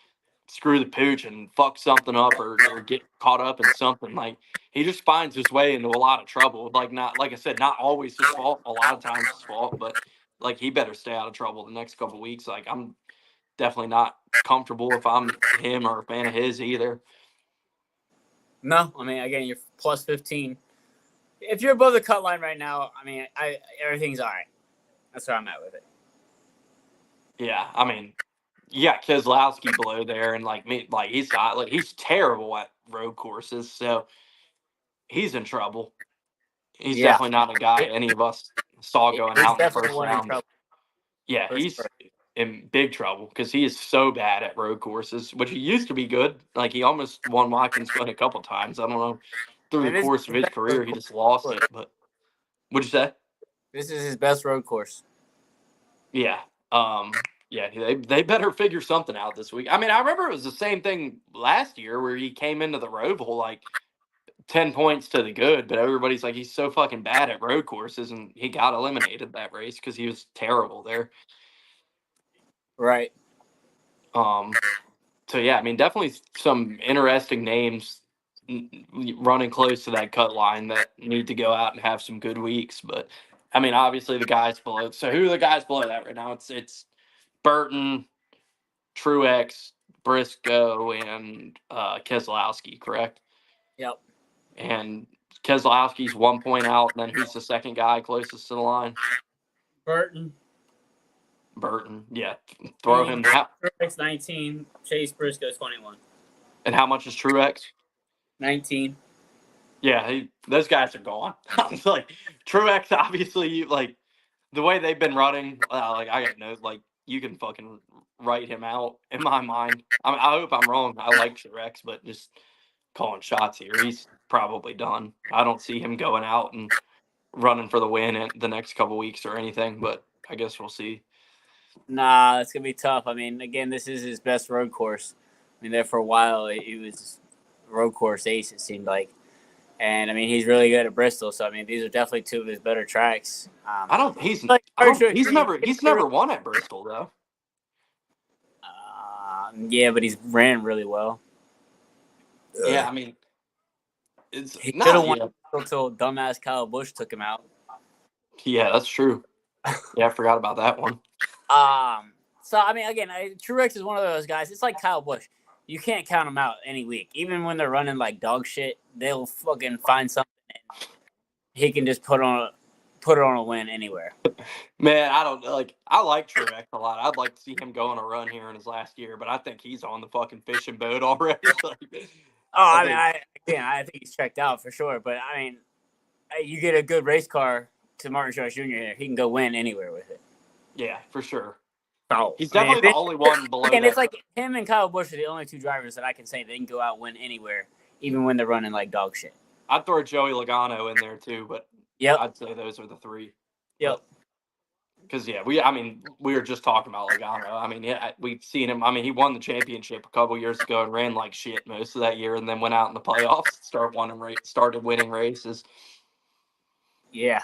[SPEAKER 1] screw the pooch and fuck something up or get caught up in something? Like, he just finds his way into a lot of trouble. Like I said, not always his fault, a lot of times his fault, but like he better stay out of trouble the next couple of weeks. Like, I'm definitely not comfortable if I'm him or a fan of his either.
[SPEAKER 2] No, I mean, again, you're plus 15. If you're above the cut line right now, I mean, everything's all right. That's where I'm at with it.
[SPEAKER 1] Yeah, I mean, Yeah, Keselowski below there, and like me, like he's terrible at road courses, so he's in trouble. He's
[SPEAKER 2] Yeah,
[SPEAKER 1] definitely not a guy any of us saw going
[SPEAKER 2] he's
[SPEAKER 1] out in the
[SPEAKER 2] definitely
[SPEAKER 1] first
[SPEAKER 2] one in
[SPEAKER 1] round.
[SPEAKER 2] trouble.
[SPEAKER 1] Yeah,
[SPEAKER 2] For
[SPEAKER 1] he's
[SPEAKER 2] sure.
[SPEAKER 1] in big trouble because he is so bad at road courses, which he used to be good. Like he almost won Watkins Glen a couple times. I don't know through the
[SPEAKER 2] And this is
[SPEAKER 1] course of
[SPEAKER 2] his
[SPEAKER 1] his
[SPEAKER 2] best road
[SPEAKER 1] career, he
[SPEAKER 2] course.
[SPEAKER 1] just lost it. But what'd you say?
[SPEAKER 2] This is his best road course.
[SPEAKER 1] Yeah. Yeah, they better figure something out this week. I mean, I remember it was the same thing last year where he came into the Roval like 10 points to the good, but everybody's like he's so fucking bad at road courses, and he got eliminated that race because he was terrible there.
[SPEAKER 2] Right.
[SPEAKER 1] Um, so yeah, I mean, definitely some interesting names running close to that cut line that need to go out and have some good weeks. But I mean, obviously the guys below. So who are the guys below that right now? It's Burton, Truex, Briscoe, and Keselowski, correct?
[SPEAKER 2] Yep.
[SPEAKER 1] And Keselowski's 1 point out. And then who's the second guy closest to the line?
[SPEAKER 2] Burton.
[SPEAKER 1] Burton. Yeah, throw him.
[SPEAKER 2] Truex 19. Chase Briscoe 21.
[SPEAKER 1] And how much is Truex?
[SPEAKER 2] 19.
[SPEAKER 1] Yeah, those guys are gone. It's like Truex, obviously, like the way they've been running. Like I got no, like you can fucking write him out in my mind. I mean, I hope I'm wrong. I like Truex, but just calling shots here, he's probably done. I don't see him going out and running for the win in the next couple weeks or anything. But I guess we'll see.
[SPEAKER 2] Nah, it's gonna be tough. I mean, again, this is his best road course. I mean, there for a while, he was road course ace. It seemed like, and I mean, he's really good at Bristol. So I mean, these are definitely two of his better tracks.
[SPEAKER 1] I don't. He's.
[SPEAKER 2] Like,
[SPEAKER 1] I don't.
[SPEAKER 2] sure,
[SPEAKER 1] He's never won at Bristol though.
[SPEAKER 2] yeah, but he's ran really well.
[SPEAKER 1] Yeah, I mean, it's
[SPEAKER 2] He could have
[SPEAKER 1] not.
[SPEAKER 2] won
[SPEAKER 1] Yeah,
[SPEAKER 2] until dumbass Kyle Busch took him out.
[SPEAKER 1] yeah, that's true. Yeah, I forgot about that one.
[SPEAKER 2] So I mean, again, Truex is one of those guys. It's like Kyle Busch. You can't count him out any week, even when they're running like dog shit. They'll fucking find something, and he can just put it on a win anywhere.
[SPEAKER 1] Man, I don't like. I like Truex a lot. I'd like to see him go on a run here in his last year, but I think he's on the fucking fishing boat already.
[SPEAKER 2] Oh,
[SPEAKER 1] I
[SPEAKER 2] I mean,
[SPEAKER 1] think,
[SPEAKER 2] I think he's checked out for sure. But I mean, you get a good race car to Martin Truex Jr. here, he can go win anywhere with it.
[SPEAKER 1] yeah, for sure.
[SPEAKER 2] So
[SPEAKER 1] He's definitely the only one below
[SPEAKER 2] and
[SPEAKER 1] that.
[SPEAKER 2] it's like him and Kyle Busch are the only two drivers that I can say they can go out and win anywhere, even when they're running like dog shit.
[SPEAKER 1] I'd throw Joey Logano in there too, but
[SPEAKER 2] Yep.
[SPEAKER 1] I'd say those are the three.
[SPEAKER 2] Yep.
[SPEAKER 1] Because yeah, we were just talking about Logano. I mean, yeah, we've seen him. I mean, he won the championship a couple years ago and ran like shit most of that year, and then went out in the playoffs, started winning races.
[SPEAKER 2] Yeah.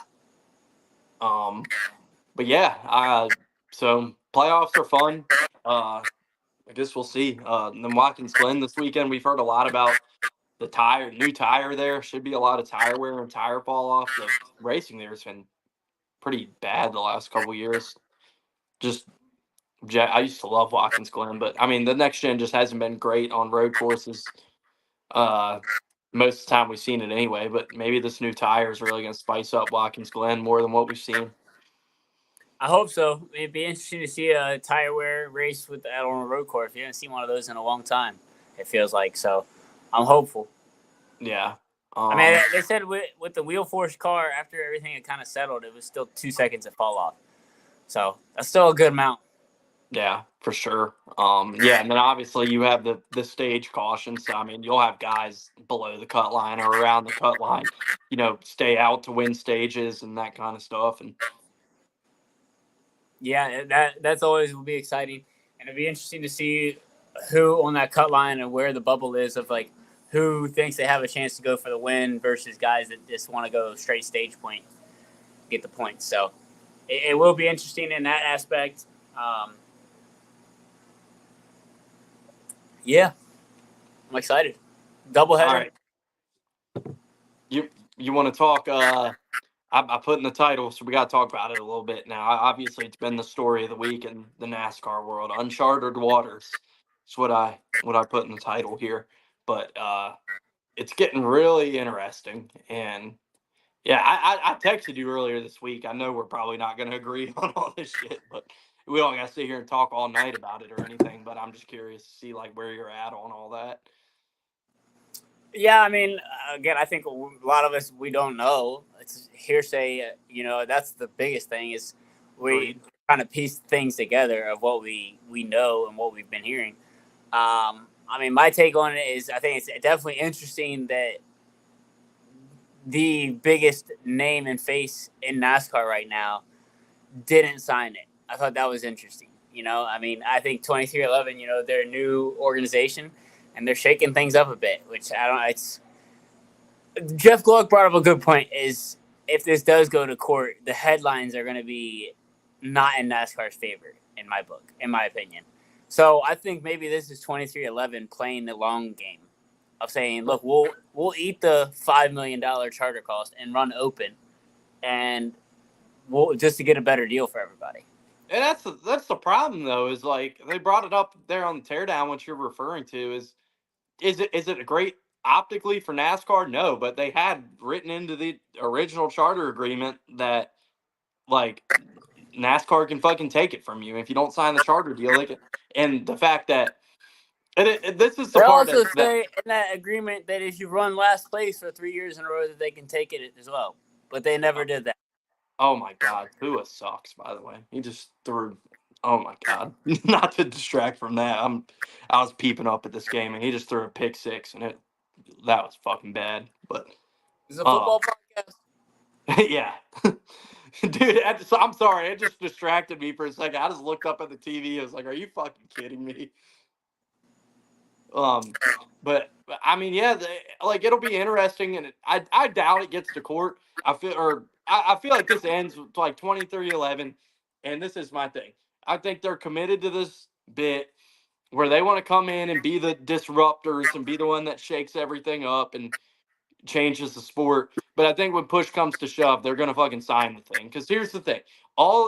[SPEAKER 1] But yeah, so playoffs are fun. I guess we'll see. Then Watkins Glen this weekend. We've heard a lot about the new tire there. Should be a lot of tire wear and tire fall off. The racing there has been pretty bad the last couple years. I used to love Watkins Glen, but I mean the next gen just hasn't been great on road courses. Most of the time we've seen it anyway, but maybe this new tire is really going to spice up Watkins Glen more than what we've seen.
[SPEAKER 2] I hope so. It'd be interesting to see a tire wear race with that on a road course. You haven't seen one of those in a long time. It feels like so. I'm hopeful.
[SPEAKER 1] Yeah.
[SPEAKER 2] I mean, they said with the wheel force car, after everything had kind of settled, it was still 2 seconds to fall off. So that's still a good amount.
[SPEAKER 1] Yeah, for sure. Yeah, and then obviously you have the stage caution. So I mean, you'll have guys below the cut line or around the cut line, stay out to win stages and that kind of stuff. And
[SPEAKER 2] yeah, that's always will be exciting, and it'd be interesting to see who on that cut line and where the bubble is of like who thinks they have a chance to go for the win versus guys that just want to go straight stage point, get the points. So it will be interesting in that aspect. Yeah, I'm excited. Doubleheader.
[SPEAKER 1] all right, you want to talk? I put in the title, so we got to talk about it a little bit now. Obviously, it's been the story of the week in the NASCAR world. Unchartered waters. That's what I put in the title here. But it's getting really interesting, and Yeah, I texted you earlier this week. I know we're probably not going to agree on all this shit, but we don't got to sit here and talk all night about it or anything. But I'm just curious to see like where you're at on all that.
[SPEAKER 2] Yeah, I mean, again, I think a lot of us, we don't know. It's hearsay. That's the biggest thing is we kind of piece things together of what we know and what we've been hearing. I mean, my take on it is I think it's definitely interesting that the biggest name and face in NASCAR right now didn't sign it. I thought that was interesting. I mean, I think 2311, they're a new organization and they're shaking things up a bit, which I don't. It's Jeff Gluck brought up a good point. Is if this does go to court, the headlines are going to be not in NASCAR's favor, in my book, in my opinion. So I think maybe this is 2311 playing the long game of saying, look, we'll eat the $5 million charter cost and run open, and we'll just to get a better deal for everybody.
[SPEAKER 1] And that's the problem though, is like they brought it up there on the teardown. What you're referring to is it a great optically for NASCAR? No, but they had written into the original charter agreement that like NASCAR can fucking take it from you if you don't sign the charter deal. They can, and the fact that this is the
[SPEAKER 2] They
[SPEAKER 1] part
[SPEAKER 2] also
[SPEAKER 1] that
[SPEAKER 2] say in that agreement that if you run last place for 3 years in a row, that they can take it as well. But they never did that.
[SPEAKER 1] oh my god, Tua sucks. By the way, he just threw. Oh my god, not to distract from that. I was peeping up at this game and he just threw a pick six and that was fucking bad. But
[SPEAKER 2] It's a football podcast.
[SPEAKER 1] yeah. Dude, I'm sorry. It just distracted me for a second. I just looked up at the TV. I was like, "Are you fucking kidding me?" But I mean, yeah, like it'll be interesting, and I doubt it gets to court. I feel like this ends with like 23-11, and this is my thing. I think they're committed to this bit where they want to come in and be the disruptors and be the one that shakes everything up and changes the sport. But I think when push comes to shove, they're gonna fucking sign the thing. Because here's the thing: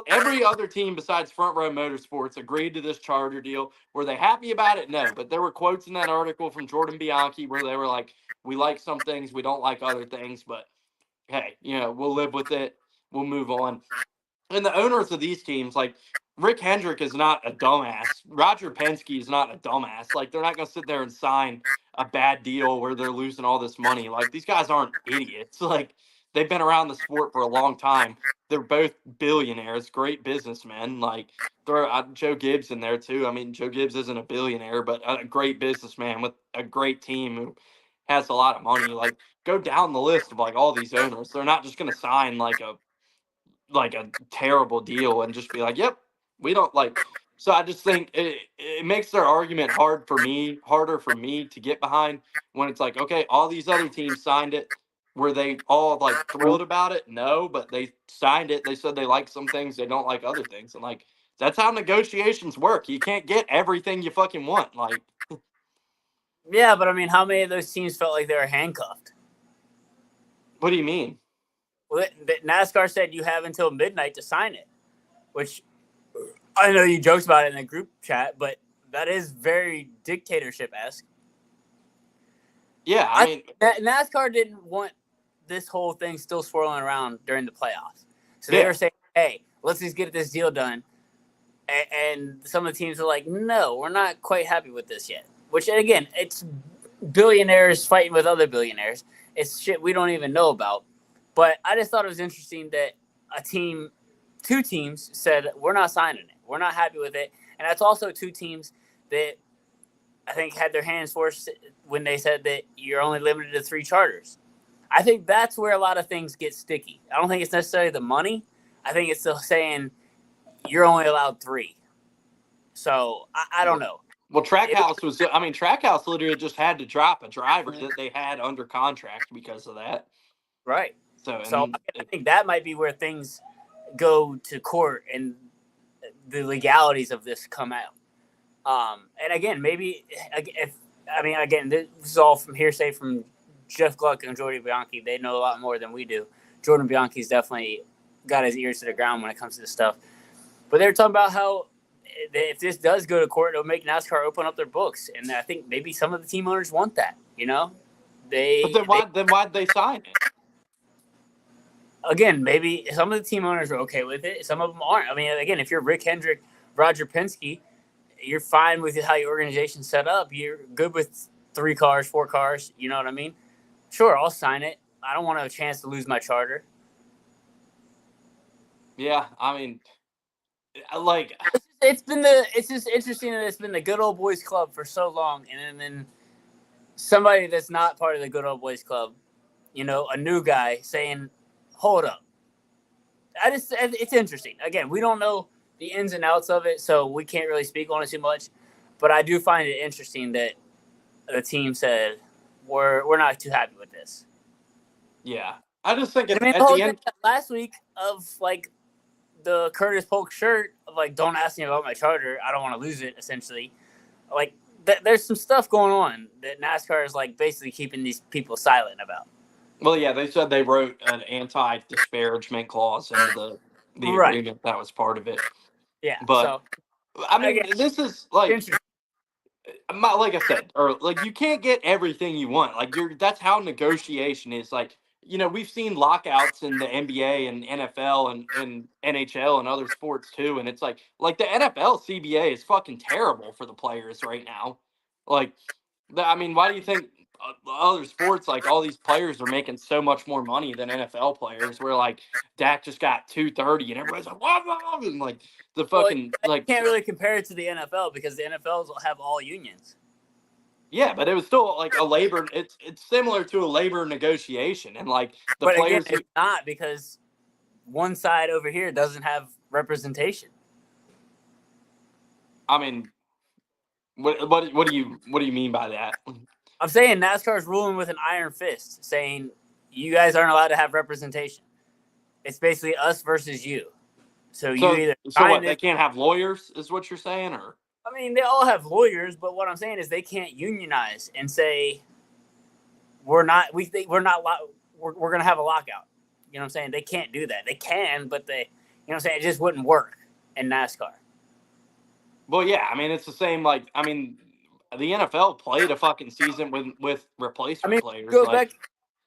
[SPEAKER 1] every other team besides Front Row Motorsports agreed to this charter deal. Were they happy about it? No. But there were quotes in that article from Jordan Bianchi where they were like, "We like some things, we don't like other things, but hey, we'll live with it. We'll move on." And the owners of these teams, like Rick Hendrick, is not a dumbass. Roger Penske is not a dumbass. Like they're not going to sit there and sign a bad deal where they're losing all this money. Like these guys aren't idiots. Like they've been around the sport for a long time. They're both billionaires, great businessmen. Like throw Joe Gibbs in there too. I mean, Joe Gibbs isn't a billionaire, but a great businessman with a great team who has a lot of money. Like go down the list of like all these owners. They're not just going to sign like a terrible deal and just be like, "Yep, we don't like." So I just think it makes their argument harder for me to get behind when it's like, okay, all these other teams signed it. Were they all like thrilled about it? No, but they signed it. They said they like some things, they don't like other things, and like that's how negotiations work. You can't get everything you fucking want. Like,
[SPEAKER 2] Yeah, but I mean, how many of those teams felt like they were handcuffed?
[SPEAKER 1] what do you mean?
[SPEAKER 2] Well, NASCAR said you have until midnight to sign it, which I know you joked about it in the group chat, but that is very dictatorship-esque.
[SPEAKER 1] Yeah, I mean,
[SPEAKER 2] NASCAR didn't want this whole thing still swirling around during the playoffs. So they were saying, hey, let's just get this deal done. And some of the teams were like, no, we're not quite happy with this yet. Which, again, it's billionaires fighting with other billionaires. It's shit we don't even know about. But I just thought it was interesting that two teams said, we're not signing it. We're not happy with it. And that's also two teams that I think had their hands forced when they said that you're only limited to 3 charters. I think that's where a lot of things get sticky. I don't think it's necessarily the money. I think it's still saying you're only allowed 3. So I don't know.
[SPEAKER 1] Well, Trackhouse literally just had to drop a driver that they had under contract because of that.
[SPEAKER 2] Right.
[SPEAKER 1] So
[SPEAKER 2] I think that might be where things go to court and the legalities of this come out. And again, maybe this is all from hearsay from Jeff Gluck and Jordan Bianchi. They know a lot more than we do. Jordan Bianchi's definitely got his ears to the ground when it comes to this stuff. But they're talking about how if this does go to court, it'll make NASCAR open up their books. And I think maybe some of the team owners want that,
[SPEAKER 1] But then why'd they sign it?
[SPEAKER 2] again, maybe some of the team owners are okay with it. Some of them aren't. I mean, again, if you're Rick Hendrick, Roger Penske, you're fine with how your organization's set up. You're good with 3 cars, 4 cars. You know what I mean? Sure, I'll sign it. I don't want a chance to lose my charter.
[SPEAKER 1] Yeah, I mean, like,
[SPEAKER 2] It's just interesting that it's been the good old boys club for so long, and then somebody that's not part of the good old boys club, a new guy saying, "Hold up." It's interesting. Again, we don't know the ins and outs of it, so we can't really speak on it too much. But I do find it interesting that the team said we're not too happy with this.
[SPEAKER 1] yeah, I just think
[SPEAKER 2] I mean,
[SPEAKER 1] at the end
[SPEAKER 2] last week of like the Curtis Polk shirt of like, don't ask me about my charter. I don't want to lose it. Essentially, like there's some stuff going on that NASCAR is like basically keeping these people silent about.
[SPEAKER 1] Well, yeah, they said they wrote an anti-disparagement clause into the
[SPEAKER 2] Right.
[SPEAKER 1] agreement that was part of it.
[SPEAKER 2] Yeah.
[SPEAKER 1] But
[SPEAKER 2] So
[SPEAKER 1] I mean,
[SPEAKER 2] again,
[SPEAKER 1] this is like,
[SPEAKER 2] interesting.
[SPEAKER 1] like I said, or like you can't get everything you want. Like that's how negotiation is. Like we've seen lockouts in the NBA and NFL and NHL and other sports too. And it's like the NFL CBA is fucking terrible for the players right now. Like, I mean, why do you think other sports, like all these players are making so much more money than NFL players? Where like Dak just got 230 and everybody's like, wah, wah, and like the fucking
[SPEAKER 2] you can't really compare it to the NFL because the NFLs have all unions.
[SPEAKER 1] yeah, but it was still like a labor. It's similar to a labor negotiation, and like the
[SPEAKER 2] But
[SPEAKER 1] players.
[SPEAKER 2] again, it's not because one side over here doesn't have representation.
[SPEAKER 1] I mean, what do you mean by that?
[SPEAKER 2] I'm saying NASCAR is ruling with an iron fist, saying you guys aren't allowed to have representation. It's basically us versus you. So you either
[SPEAKER 1] what, they can't have lawyers, is what you're saying, or?
[SPEAKER 2] I mean, they all have lawyers, but what I'm saying is they can't unionize and say we're not going to have a lockout. You know what I'm saying? They can't do that. They can, but it just wouldn't work in NASCAR.
[SPEAKER 1] Well, yeah, I mean, it's the same. Like, I mean, the NFL played a fucking season with replacement players.
[SPEAKER 2] Go back.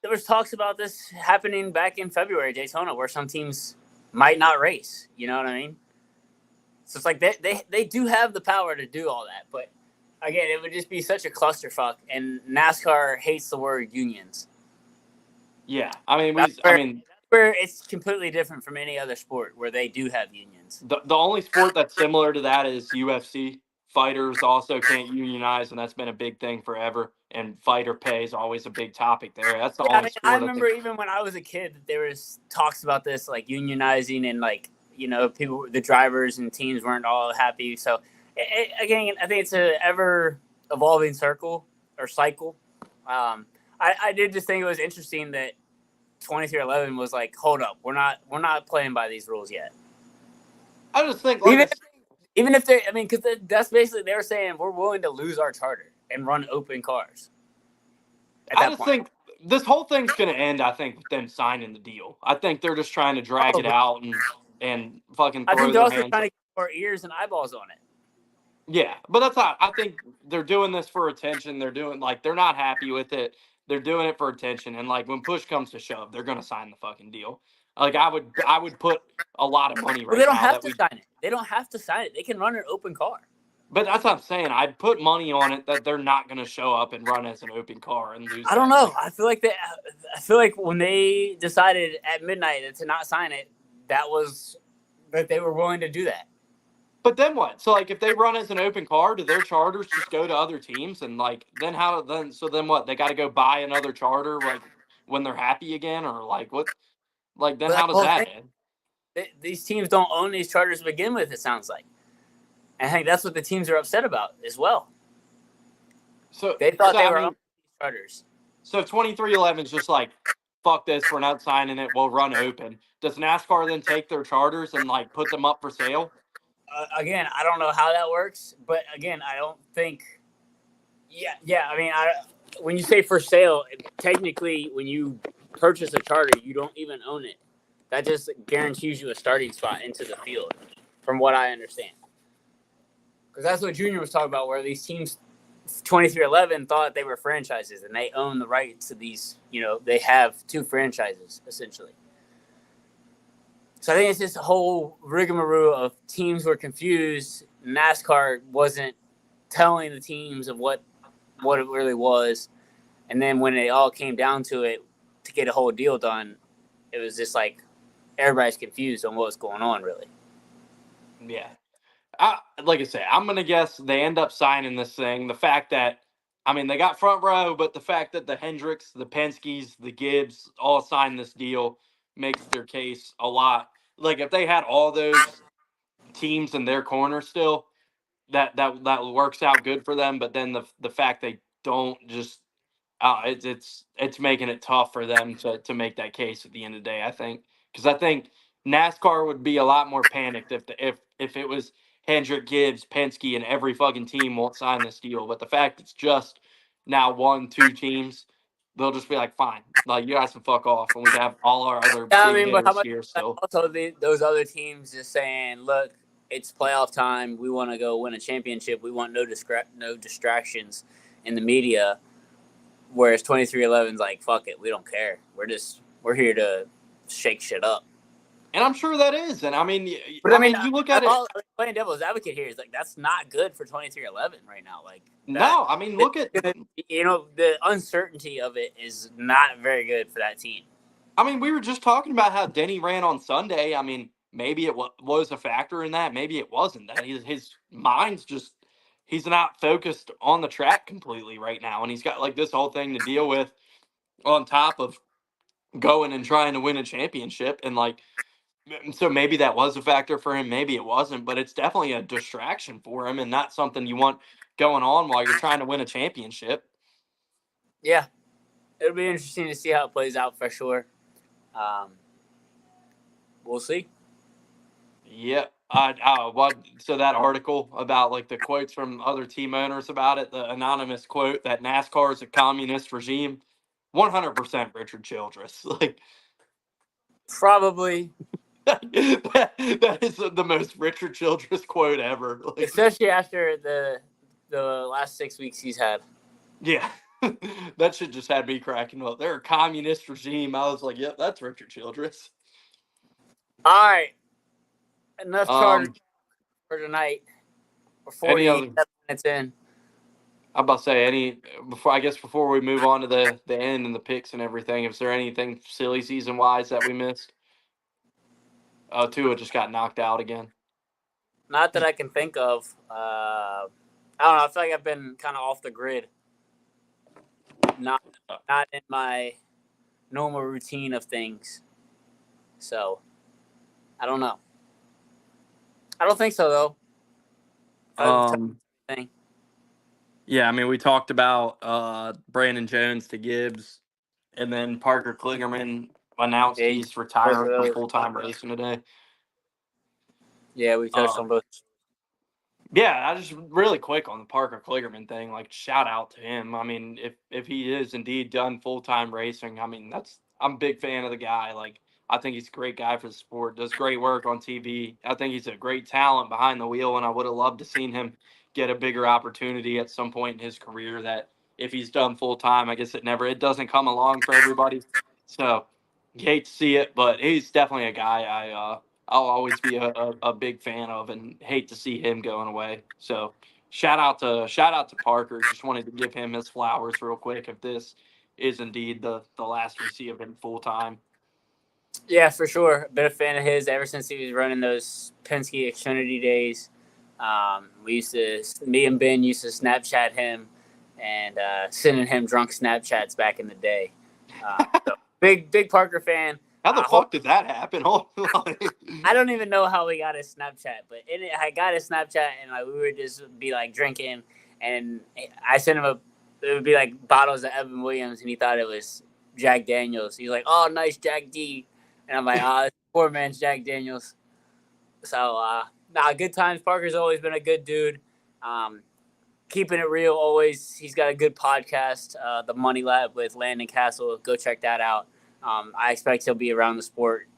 [SPEAKER 2] There was talks about this happening back in February, Daytona, where some teams might not race. You know what I mean? So it's like they do have the power to do all that, but again, it would just be such a clusterfuck. And NASCAR hates the word unions.
[SPEAKER 1] Yeah, I mean,
[SPEAKER 2] that's where it's completely different from any other sport where they do have unions.
[SPEAKER 1] The only sport that's similar to that is UFC. Fighters also can't unionize, and that's been a big thing forever. And fighter pay is always a big topic there. That's the only sport.
[SPEAKER 2] I remember even when I was a kid, there was talks about this, like unionizing, and like people, the drivers and teams weren't all happy. So again, I think it's an ever evolving cycle. I did just think it was interesting that 2311 was like, hold up, we're not playing by these rules yet.
[SPEAKER 1] I just think
[SPEAKER 2] even if they, I mean, because that's basically they were saying we're willing to lose our charter and run open cars.
[SPEAKER 1] I just think this whole thing's going to end. I think with them signing the deal. I think they're just trying to drag it out and fucking.
[SPEAKER 2] I think they're also trying to get more ears and eyeballs on it.
[SPEAKER 1] Yeah, but that's not. I think they're doing this for attention. They're doing they're not happy with it. They're doing it for attention, and like when push comes to shove, they're going to sign the fucking deal. Like I would put a lot of money right now.
[SPEAKER 2] They don't have to sign it. They don't have to sign it. They can run an open car.
[SPEAKER 1] But that's what I'm saying. I'd put money on it that they're not going to show up and run as an open car and lose.
[SPEAKER 2] I don't know. I feel like when they decided at midnight to not sign it, that was that they were willing to do that.
[SPEAKER 1] But then what? So like if they run as an open car, do their charters just go to other teams? And like then then what? They got to go buy another charter like when they're happy again, or like what? Like then how does that end?
[SPEAKER 2] These teams don't own these charters to begin with. It sounds like. I think that's what the teams are upset about as well.
[SPEAKER 1] So
[SPEAKER 2] they thought they were on these charters.
[SPEAKER 1] So 2311 is just like, fuck this, we're not signing it, we'll run open. Does NASCAR then take their charters and like put them up for sale?
[SPEAKER 2] Again, I don't know how that works, but again, I don't think. Yeah. I mean, when you say for sale, technically, when you purchase a charter, you don't even own it. That just guarantees you a starting spot into the field, from what I understand. Because that's what Junior was talking about, where these teams, 2311, thought they were franchises and they own the rights to these. They have 2 franchises essentially. So I think it's this whole rigmarole of teams were confused. NASCAR wasn't telling the teams of what it really was. And then when it all came down to it to get a whole deal done, it was just like everybody's confused on what's going on, really.
[SPEAKER 1] Yeah. Like I say, I'm going to guess they end up signing this thing. The fact that, I mean, they got front row, but the fact that the Hendricks, the Penske's, the Gibbs all signed this deal makes their case a lot. Like, if they had all those teams in their corner still, that works out good for them. But then the fact they don't just it's making it tough for them to make that case at the end of the day. I think because I think NASCAR would be a lot more panicked if it was Hendrick, Gibbs, Penske, and every fucking team won't sign this deal. But the fact it's just now 1, 2 teams, they'll just be like, fine, like you guys can fuck off, and we can have all our other
[SPEAKER 2] Yeah,
[SPEAKER 1] big
[SPEAKER 2] but how
[SPEAKER 1] hitters
[SPEAKER 2] much
[SPEAKER 1] here still.
[SPEAKER 2] also those other teams just saying, look, it's playoff time. We want to go win a championship. We want no distractions in the media. Whereas 23XI's like, fuck it, we don't care. We're here to shake shit up.
[SPEAKER 1] And I'm sure that is. And I mean,
[SPEAKER 2] but I mean,
[SPEAKER 1] you look at it.
[SPEAKER 2] Playing devil's advocate here is like that's not good for 23XI right now. Like,
[SPEAKER 1] no, I mean, look at
[SPEAKER 2] the uncertainty of it is not very good for that team.
[SPEAKER 1] I mean, we were just talking about how Denny ran on Sunday. I mean, maybe it was a factor in that. Maybe it wasn't. That his mind's just he's not focused on the track completely right now, and he's got like this whole thing to deal with on top of going and trying to win a championship. And like, so maybe that was a factor for him. Maybe it wasn't, but it's definitely a distraction for him and not something you want going on while you're trying to win a championship.
[SPEAKER 2] Yeah, it'll be interesting to see how it plays out for sure. We'll see.
[SPEAKER 1] Yeah. So that article about like the quotes from other team owners about it, the anonymous quote that NASCAR is a communist regime, 100% Richard Childress. Like,
[SPEAKER 2] probably
[SPEAKER 1] that is the most Richard Childress quote ever. Like,
[SPEAKER 2] especially after the last 6 weeks he's had.
[SPEAKER 1] Yeah. That shit just had me cracking up. They're a communist regime. I was like, yep, that's Richard Childress.
[SPEAKER 2] All right. Enough Charter for tonight. We're 47 minutes in.
[SPEAKER 1] I'm about to say before we move on to the end and the picks and everything, is there anything silly season wise that we missed? Tua just got knocked out again.
[SPEAKER 2] Not that I can think of. I don't know. I feel like I've been kind of off the grid. Not in my normal routine of things. So, I don't know. I don't think so though.
[SPEAKER 1] Yeah, I mean, we talked about Brandon Jones to Gibbs, and then Parker Kligerman announced he's retiring from full-time racing today.
[SPEAKER 2] Yeah, we touched on both.
[SPEAKER 1] Yeah, I just really quick on the Parker Kligerman thing. Like, shout out to him. I mean, if he is indeed done full-time racing, I mean, I'm a big fan of the guy. Like, I think he's a great guy for the sport. Does great work on TV. I think he's a great talent behind the wheel, and I would have loved to seen him get a bigger opportunity at some point in his career. That if he's done full-time, I guess it doesn't come along for everybody. So you hate to see it, but he's definitely a guy I'll always be a big fan of, and hate to see him going away. So shout out to Parker. Just wanted to give him his flowers real quick if this is indeed the last we see of him full time.
[SPEAKER 2] Yeah, for sure. Been a fan of his ever since he was running those Penske Xfinity days. Me and Ben used to Snapchat him and sending him drunk Snapchats back in the day. So big Parker fan.
[SPEAKER 1] How the fuck did that happen?
[SPEAKER 2] I don't even know how we got his Snapchat, but I got his Snapchat and we would just be like drinking, and I sent him it would be like bottles of Evan Williams, and he thought it was Jack Daniels. He's like, "Oh, nice Jack D," and I'm like, "Oh, it's poor man's Jack Daniels." So, good times. Parker's always been a good dude. Keeping it real always. He's got a good podcast, The Money Lab with Landon Castle. Go check that out. I expect he'll be around the sport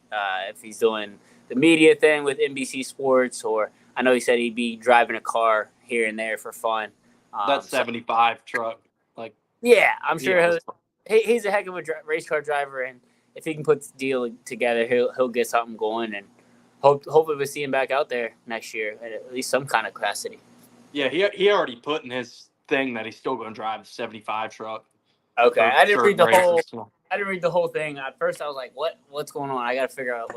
[SPEAKER 2] if he's doing the media thing with NBC Sports, or I know he said he'd be driving a car here and there for fun.
[SPEAKER 1] That 75 truck, like,
[SPEAKER 2] yeah, I'm sure he's a heck of a race car driver, and if he can put the deal together, he'll get something going, and hopefully we'll see him back out there next year at least some kind of capacity.
[SPEAKER 1] Yeah, he already put in his thing that he's still going to drive the 75 truck.
[SPEAKER 2] Okay, I didn't read the
[SPEAKER 1] races,
[SPEAKER 2] whole. I didn't read the whole thing. At first, I was like, What's going on? I got to figure out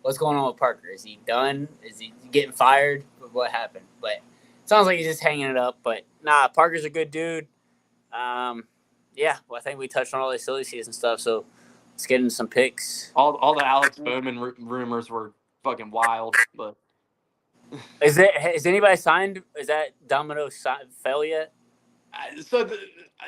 [SPEAKER 2] what's going on with Parker. Is he done? Is he getting fired? What happened? But it sounds like he's just hanging it up. But nah, Parker's a good dude. Yeah, well, I think we touched on all the silly season stuff. So let's get into some picks.
[SPEAKER 1] All the Alex Bowman rumors were fucking wild. But
[SPEAKER 2] is anybody signed? Is that Domino fell yet?
[SPEAKER 1] So the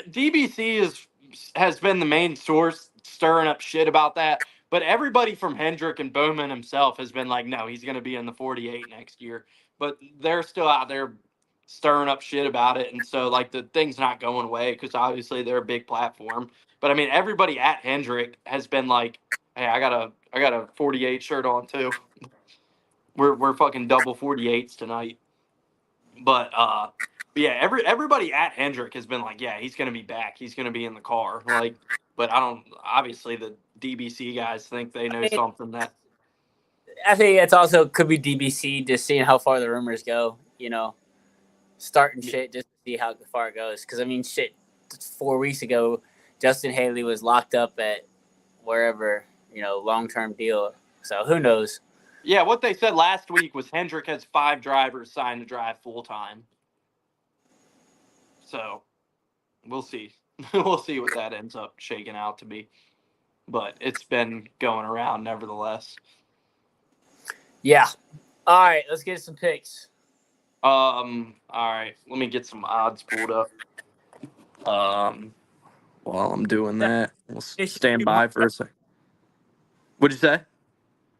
[SPEAKER 1] DBC has been the main source stirring up shit about that. But everybody from Hendrick and Bowman himself has been like, no, he's going to be in the 48 next year. But they're still out there stirring up shit about it. And so, like, the thing's not going away because obviously they're a big platform. But, I mean, everybody at Hendrick has been like, hey, I got a 48 shirt on, too. We're fucking double 48s tonight. But yeah, everybody at Hendrick has been like, yeah, he's going to be back. He's going to be in the car. Like, but I don't. Obviously, the DBC guys think they know something that.
[SPEAKER 2] I think it's also could be DBC just seeing how far the rumors go. Starting shit just to see how far it goes. Because I mean, shit, 4 weeks ago, Justin Haley was locked up at wherever, long-term deal. So who knows?
[SPEAKER 1] Yeah, what they said last week was Hendrick has 5 drivers signed to drive full time. So we'll see. We'll see what that ends up shaking out to be. But it's been going around nevertheless.
[SPEAKER 2] Yeah. All right, let's get some picks.
[SPEAKER 1] All right. Let me get some odds pulled up. While I'm doing that, we'll stand by for a second. What'd you say?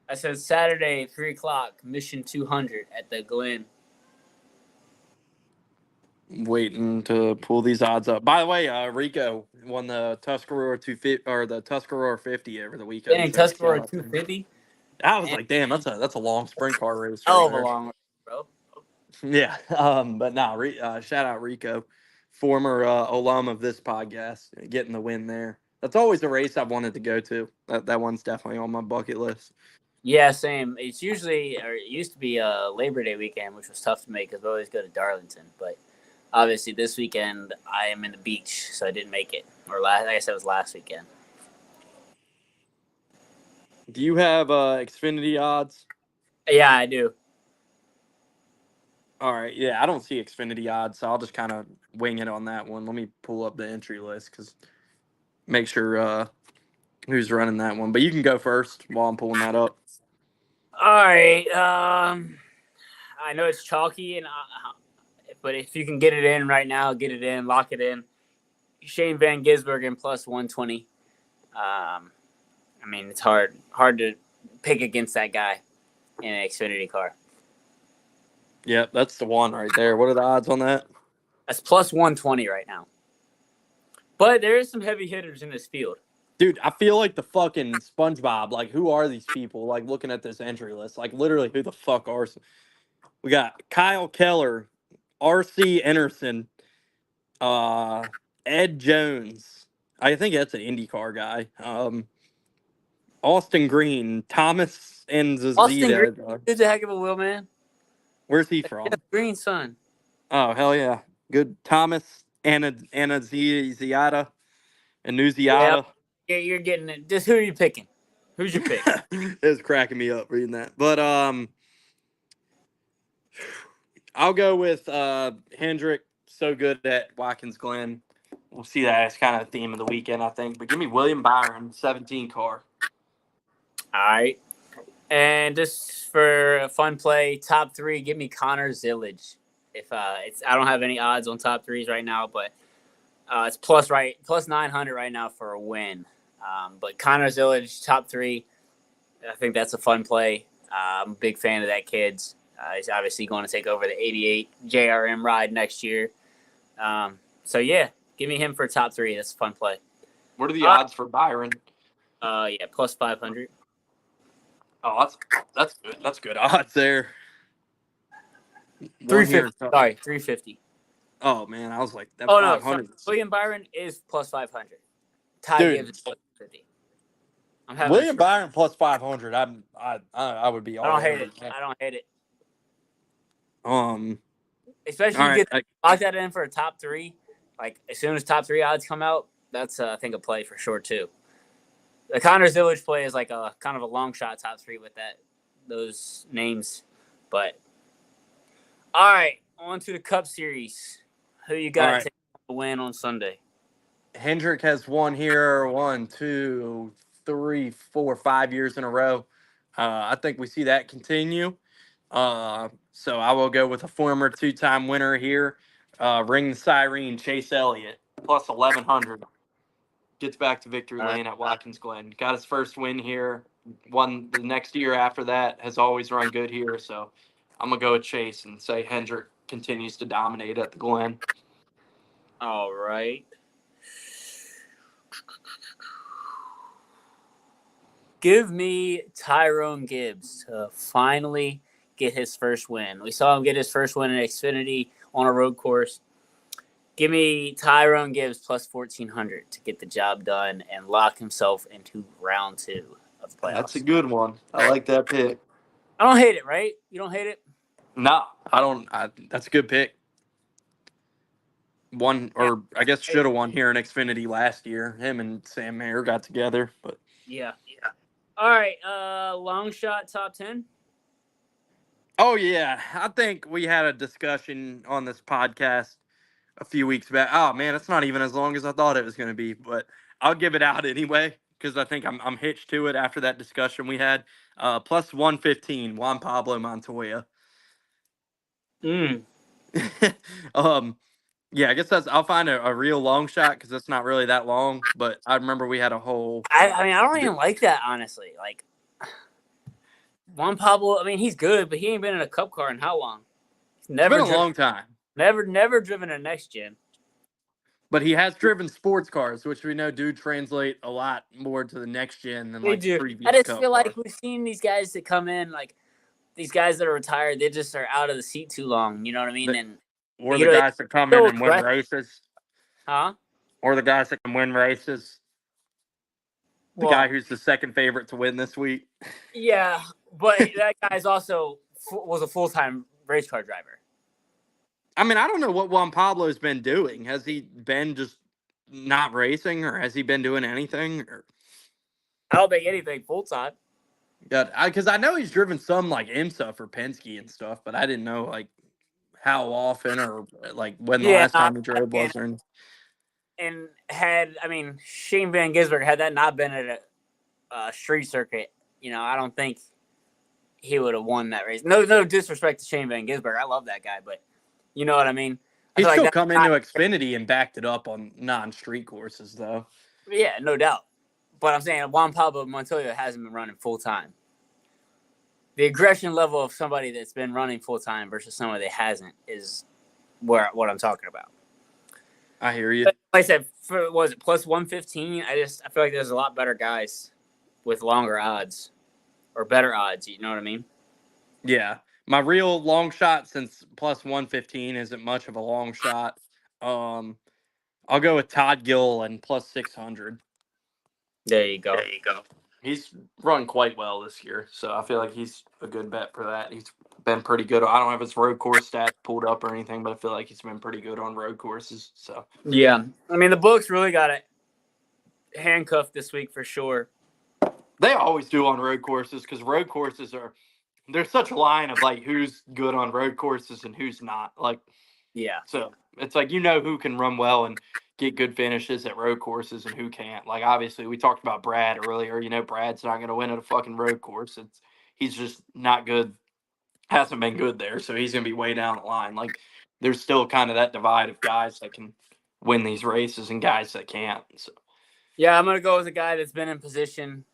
[SPEAKER 2] I said Saturday, 3:00, Mission 200 at the Glen.
[SPEAKER 1] Waiting to pull these odds up. By the way, Rico won the Tuscarora 250 or the Tuscarora 50 over the weekend.
[SPEAKER 2] Dang, Tuscarora 250.
[SPEAKER 1] I was like, damn, that's a long sprint car race.
[SPEAKER 2] Hell of a long race, bro.
[SPEAKER 1] Yeah. But nah, shout out Rico, former alum of this podcast, getting the win there. That's always a race I've wanted to go to. That one's definitely on my bucket list.
[SPEAKER 2] Yeah, same. It used to be a Labor Day weekend, which was tough to make because we always go to Darlington. But obviously, this weekend I am in the beach, so I didn't make it. I guess it was last weekend.
[SPEAKER 1] Do you have Xfinity odds?
[SPEAKER 2] Yeah, I do.
[SPEAKER 1] All right. Yeah, I don't see Xfinity odds, so I'll just kind of wing it on that one. Let me pull up the entry list because make sure who's running that one. But you can go first while I'm pulling that up.
[SPEAKER 2] All right. I know it's chalky, but if you can get it in right now, get it in, lock it in. Shane Van Gisbergen plus 120. I mean, it's hard to pick against that guy in an Xfinity car.
[SPEAKER 1] Yep, that's the one right there. What are the odds on that?
[SPEAKER 2] That's plus 120 right now. But there is some heavy hitters in this field.
[SPEAKER 1] Dude, I feel like the fucking SpongeBob. Like, who are these people? Like, looking at this entry list. Like, literally, who the fuck are some? We got Kyle Keller, R.C. Anderson, Ed Jones. I think that's an IndyCar guy. Austin Green, Thomas and Zazita.
[SPEAKER 2] Austin Green is a heck of a wheel, man.
[SPEAKER 1] Where's he from?
[SPEAKER 2] Green's son.
[SPEAKER 1] Oh, hell yeah. Good. Thomas, Anna Ziata, and Nuziata.
[SPEAKER 2] Yeah, you're getting it. Just who are you picking? Who's your pick?
[SPEAKER 1] It was cracking me up reading that. But I'll go with Hendrick. So good at Watkins Glen. We'll see that as kind of the theme of the weekend, I think. But give me William Byron, 17 car.
[SPEAKER 2] All right. And just for a fun play, top 3, give me Connor Zillage. If I don't have any odds on top 3s right now, but it's plus 900 right now for a win. But Connor Zillage, top 3, I think that's a fun play. I'm a big fan of that kid. He's obviously going to take over the 88 JRM ride next year. So yeah, give me him for top 3. That's a fun play.
[SPEAKER 1] What are the odds for Byron?
[SPEAKER 2] Yeah, plus 500.
[SPEAKER 1] Oh, that's good. That's good odds there.
[SPEAKER 2] 350. Sorry, 350.
[SPEAKER 1] Oh man, I was like, that
[SPEAKER 2] 500. No, William Byron is plus 500. Ty Gibbs is plus 50. I'm having.
[SPEAKER 1] William Byron plus 500. I would be all
[SPEAKER 2] I don't hate
[SPEAKER 1] over
[SPEAKER 2] it.
[SPEAKER 1] that.
[SPEAKER 2] I don't hate it.
[SPEAKER 1] Um.
[SPEAKER 2] Especially
[SPEAKER 1] All
[SPEAKER 2] you
[SPEAKER 1] right.
[SPEAKER 2] get lock that in for a top 3. Like as soon as top 3 odds come out, that's I think a play for sure too. The Connors Village play is like a kind of a long shot top 3 with those names, but all right, on to the Cup Series. Who you got
[SPEAKER 1] right.
[SPEAKER 2] to win on Sunday?
[SPEAKER 1] Hendrick has won here 1, 2, 3, 4, 5 years in a row. I think we see that continue. So I will go with a former 2-time winner here. Ring the siren, Chase Elliott, plus 1,100. Gets back to victory lane at Watkins Glen. Got his first win here. Won the next year after that. Has always run good here. So I'm going to go with Chase and say Hendrick continues to dominate at the Glen.
[SPEAKER 2] All right. Give me Tyrone Gibbs to finally get his first win. We saw him get his first win in Xfinity on a road course. Give me Tyrone Gibbs plus 1,400 to get the job done and lock himself into round 2 of the playoffs.
[SPEAKER 1] That's a good one. I like that pick.
[SPEAKER 2] I don't hate it, right? You don't hate it?
[SPEAKER 1] No, I don't. That's a good pick. Won, or I guess should have won here in Xfinity last year. Him and Sam Mayer got together, but
[SPEAKER 2] Yeah. All right, long shot top 10.
[SPEAKER 1] oh yeah, I think we had a discussion on this podcast a few weeks back. Oh man, it's not even as long as I thought it was going to be, but I'll give it out anyway because I think I'm hitched to it after that discussion we had. Plus 115, Juan Pablo Montoya. Yeah, I guess I'll find a real long shot because it's not really that long. But I remember we had a whole.
[SPEAKER 2] I mean, I don't even like that, honestly. Like, Juan Pablo, I mean, he's good, but he ain't been in a Cup car in how long?
[SPEAKER 1] It's been a long time.
[SPEAKER 2] Never driven a next gen.
[SPEAKER 1] But he has driven sports cars, which we know do translate a lot more to the next gen than like the previous.
[SPEAKER 2] I just
[SPEAKER 1] Cup
[SPEAKER 2] feel like
[SPEAKER 1] car.
[SPEAKER 2] we've seen these guys that come in, like these guys that are retired, they just are out of the seat too long. You know what I mean?
[SPEAKER 1] Or the guys that come in and win races.
[SPEAKER 2] Huh?
[SPEAKER 1] Or the guys that can win races. The guy who's the second favorite to win this week.
[SPEAKER 2] Yeah, but that guy's also was a full-time race car driver.
[SPEAKER 1] I mean, I don't know what Juan Pablo's been doing. Has he been just not racing, or has he been doing anything? Or...
[SPEAKER 2] I don't think anything full-time.
[SPEAKER 1] Yeah, because I know he's driven some like IMSA for Penske and stuff, but I didn't know like how often or like when the last time he drove was.
[SPEAKER 2] And Shane Van Gisbergen, had that not been at a street circuit, I don't think he would have won that race. No disrespect to Shane Van Gisbergen. I love that guy, but you know what I mean?
[SPEAKER 1] He's still come into Xfinity and backed it up on non-street courses, though.
[SPEAKER 2] Yeah, no doubt. But I'm saying Juan Pablo Montoya hasn't been running full-time. The aggression level of somebody that's been running full-time versus somebody that hasn't is what I'm talking about.
[SPEAKER 1] I hear you.
[SPEAKER 2] But like I said, was it plus 115? I feel like there's a lot better guys with longer odds or better odds. You know what I mean?
[SPEAKER 1] Yeah. My real long shot, since plus 115 isn't much of a long shot, I'll go with Todd Gilliland plus 600.
[SPEAKER 2] There you go.
[SPEAKER 1] He's run quite well this year, so I feel like he's a good bet for that. He's been pretty good. I don't have his road course stats pulled up or anything, but I feel like he's been pretty good on road courses. So
[SPEAKER 2] yeah, I mean the books really got it handcuffed this week for sure.
[SPEAKER 1] They always do on road courses because road courses there's such a line of like who's good on road courses and who's not. Like,
[SPEAKER 2] yeah,
[SPEAKER 1] so it's like who can run well and get good finishes at road courses and who can't. Like, obviously, we talked about Brad earlier. Brad's not going to win at a fucking road course. He's just not good. Hasn't been good there, so he's going to be way down the line. Like, there's still kind of that divide of guys that can win these races and guys that can't. So,
[SPEAKER 2] yeah, I'm going to go with a guy that's been in position.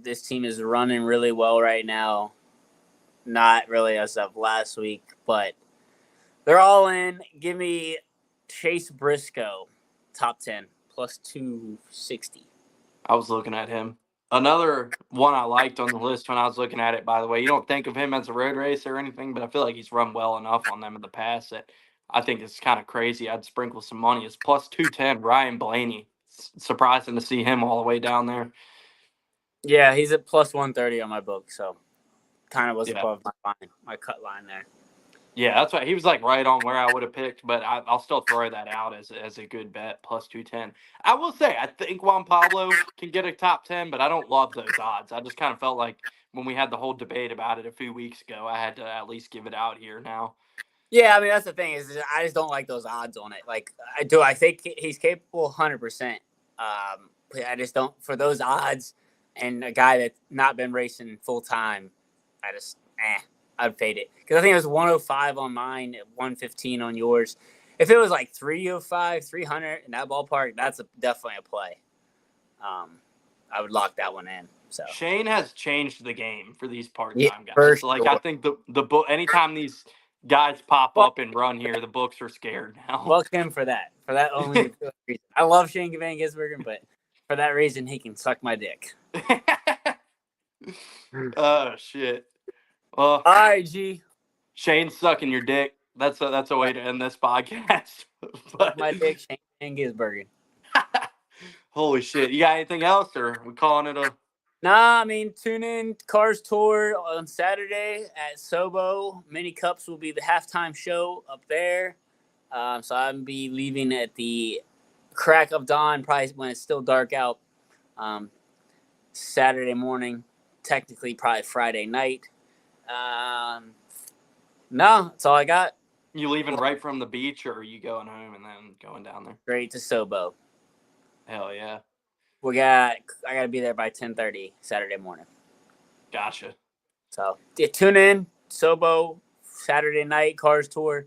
[SPEAKER 2] This team is running really well right now. Not really as of last week, but they're all in. Give me Chase Briscoe, top 10, plus 260.
[SPEAKER 1] I was looking at him. Another one I liked on the list when I was looking at it, by the way, you don't think of him as a road racer or anything, but I feel like he's run well enough on them in the past that I think it's kind of crazy. I'd sprinkle some money. It's plus 210, Ryan Blaney, surprising to see him all the way down there.
[SPEAKER 2] Yeah, he's at plus 130 on my book, so kind of was
[SPEAKER 1] Yeah.
[SPEAKER 2] above my cut line there.
[SPEAKER 1] Yeah, that's why he was like right on where I would have picked, but I'll still throw that out as a good bet, plus 210. I will say, I think Juan Pablo can get a top 10, but I don't love those odds. I just kind of felt like when we had the whole debate about it a few weeks ago, I had to at least give it out here now.
[SPEAKER 2] Yeah, I mean, that's the thing is I just don't like those odds on it. Like, I think he's capable 100%. But I just don't, for those odds and a guy that's not been racing full time, I'd fade it. Because I think it was 105 on mine, 115 on yours. If it was like 305, 300 in that ballpark, that's definitely a play. I would lock that one in. So
[SPEAKER 1] Shane has changed the game for these
[SPEAKER 2] yeah,
[SPEAKER 1] part-time
[SPEAKER 2] for
[SPEAKER 1] guys. Like,
[SPEAKER 2] sure.
[SPEAKER 1] I think the book, anytime these guys pop up and run here, the books are scared now.
[SPEAKER 2] Fuck him for that. For that only reason. I love Shane Van Gisbergen, but for that reason, he can suck my dick.
[SPEAKER 1] Oh shit! Well,
[SPEAKER 2] All right, G.
[SPEAKER 1] Shane's sucking your dick. That's a way to end this podcast.
[SPEAKER 2] Suck my dick, Shane Van Gisbergen.
[SPEAKER 1] Holy shit! You got anything else, or are we calling it a?
[SPEAKER 2] Nah, I mean, tune in Cars Tour on Saturday at Sobo. Mini Cups will be the halftime show up there. So I'll be leaving at the crack of dawn, probably when it's still dark out. Saturday morning, technically probably Friday night. No, that's all I got.
[SPEAKER 1] You leaving right from the beach, or are you going home and then going down there?
[SPEAKER 2] Straight to Sobo.
[SPEAKER 1] Hell yeah!
[SPEAKER 2] I got to be there by 10:30 Saturday morning.
[SPEAKER 1] Gotcha.
[SPEAKER 2] So yeah, tune in Sobo Saturday night Cars Tour,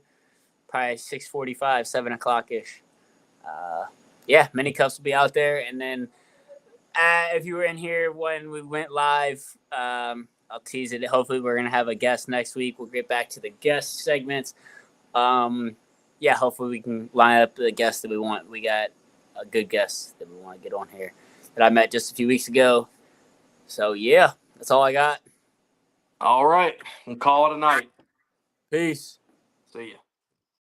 [SPEAKER 2] probably 6:45, 7 o'clock ish. Yeah, Mini Cups will be out there, and then if you were in here when we went live, I'll tease it. Hopefully, we're gonna have a guest next week. We'll get back to the guest segments. Yeah, hopefully we can line up the guests that we want. We got a good guest that we want to get on here that I met just a few weeks ago. So yeah, that's all I got.
[SPEAKER 1] All right, we'll call it a night.
[SPEAKER 2] Peace.
[SPEAKER 1] See ya.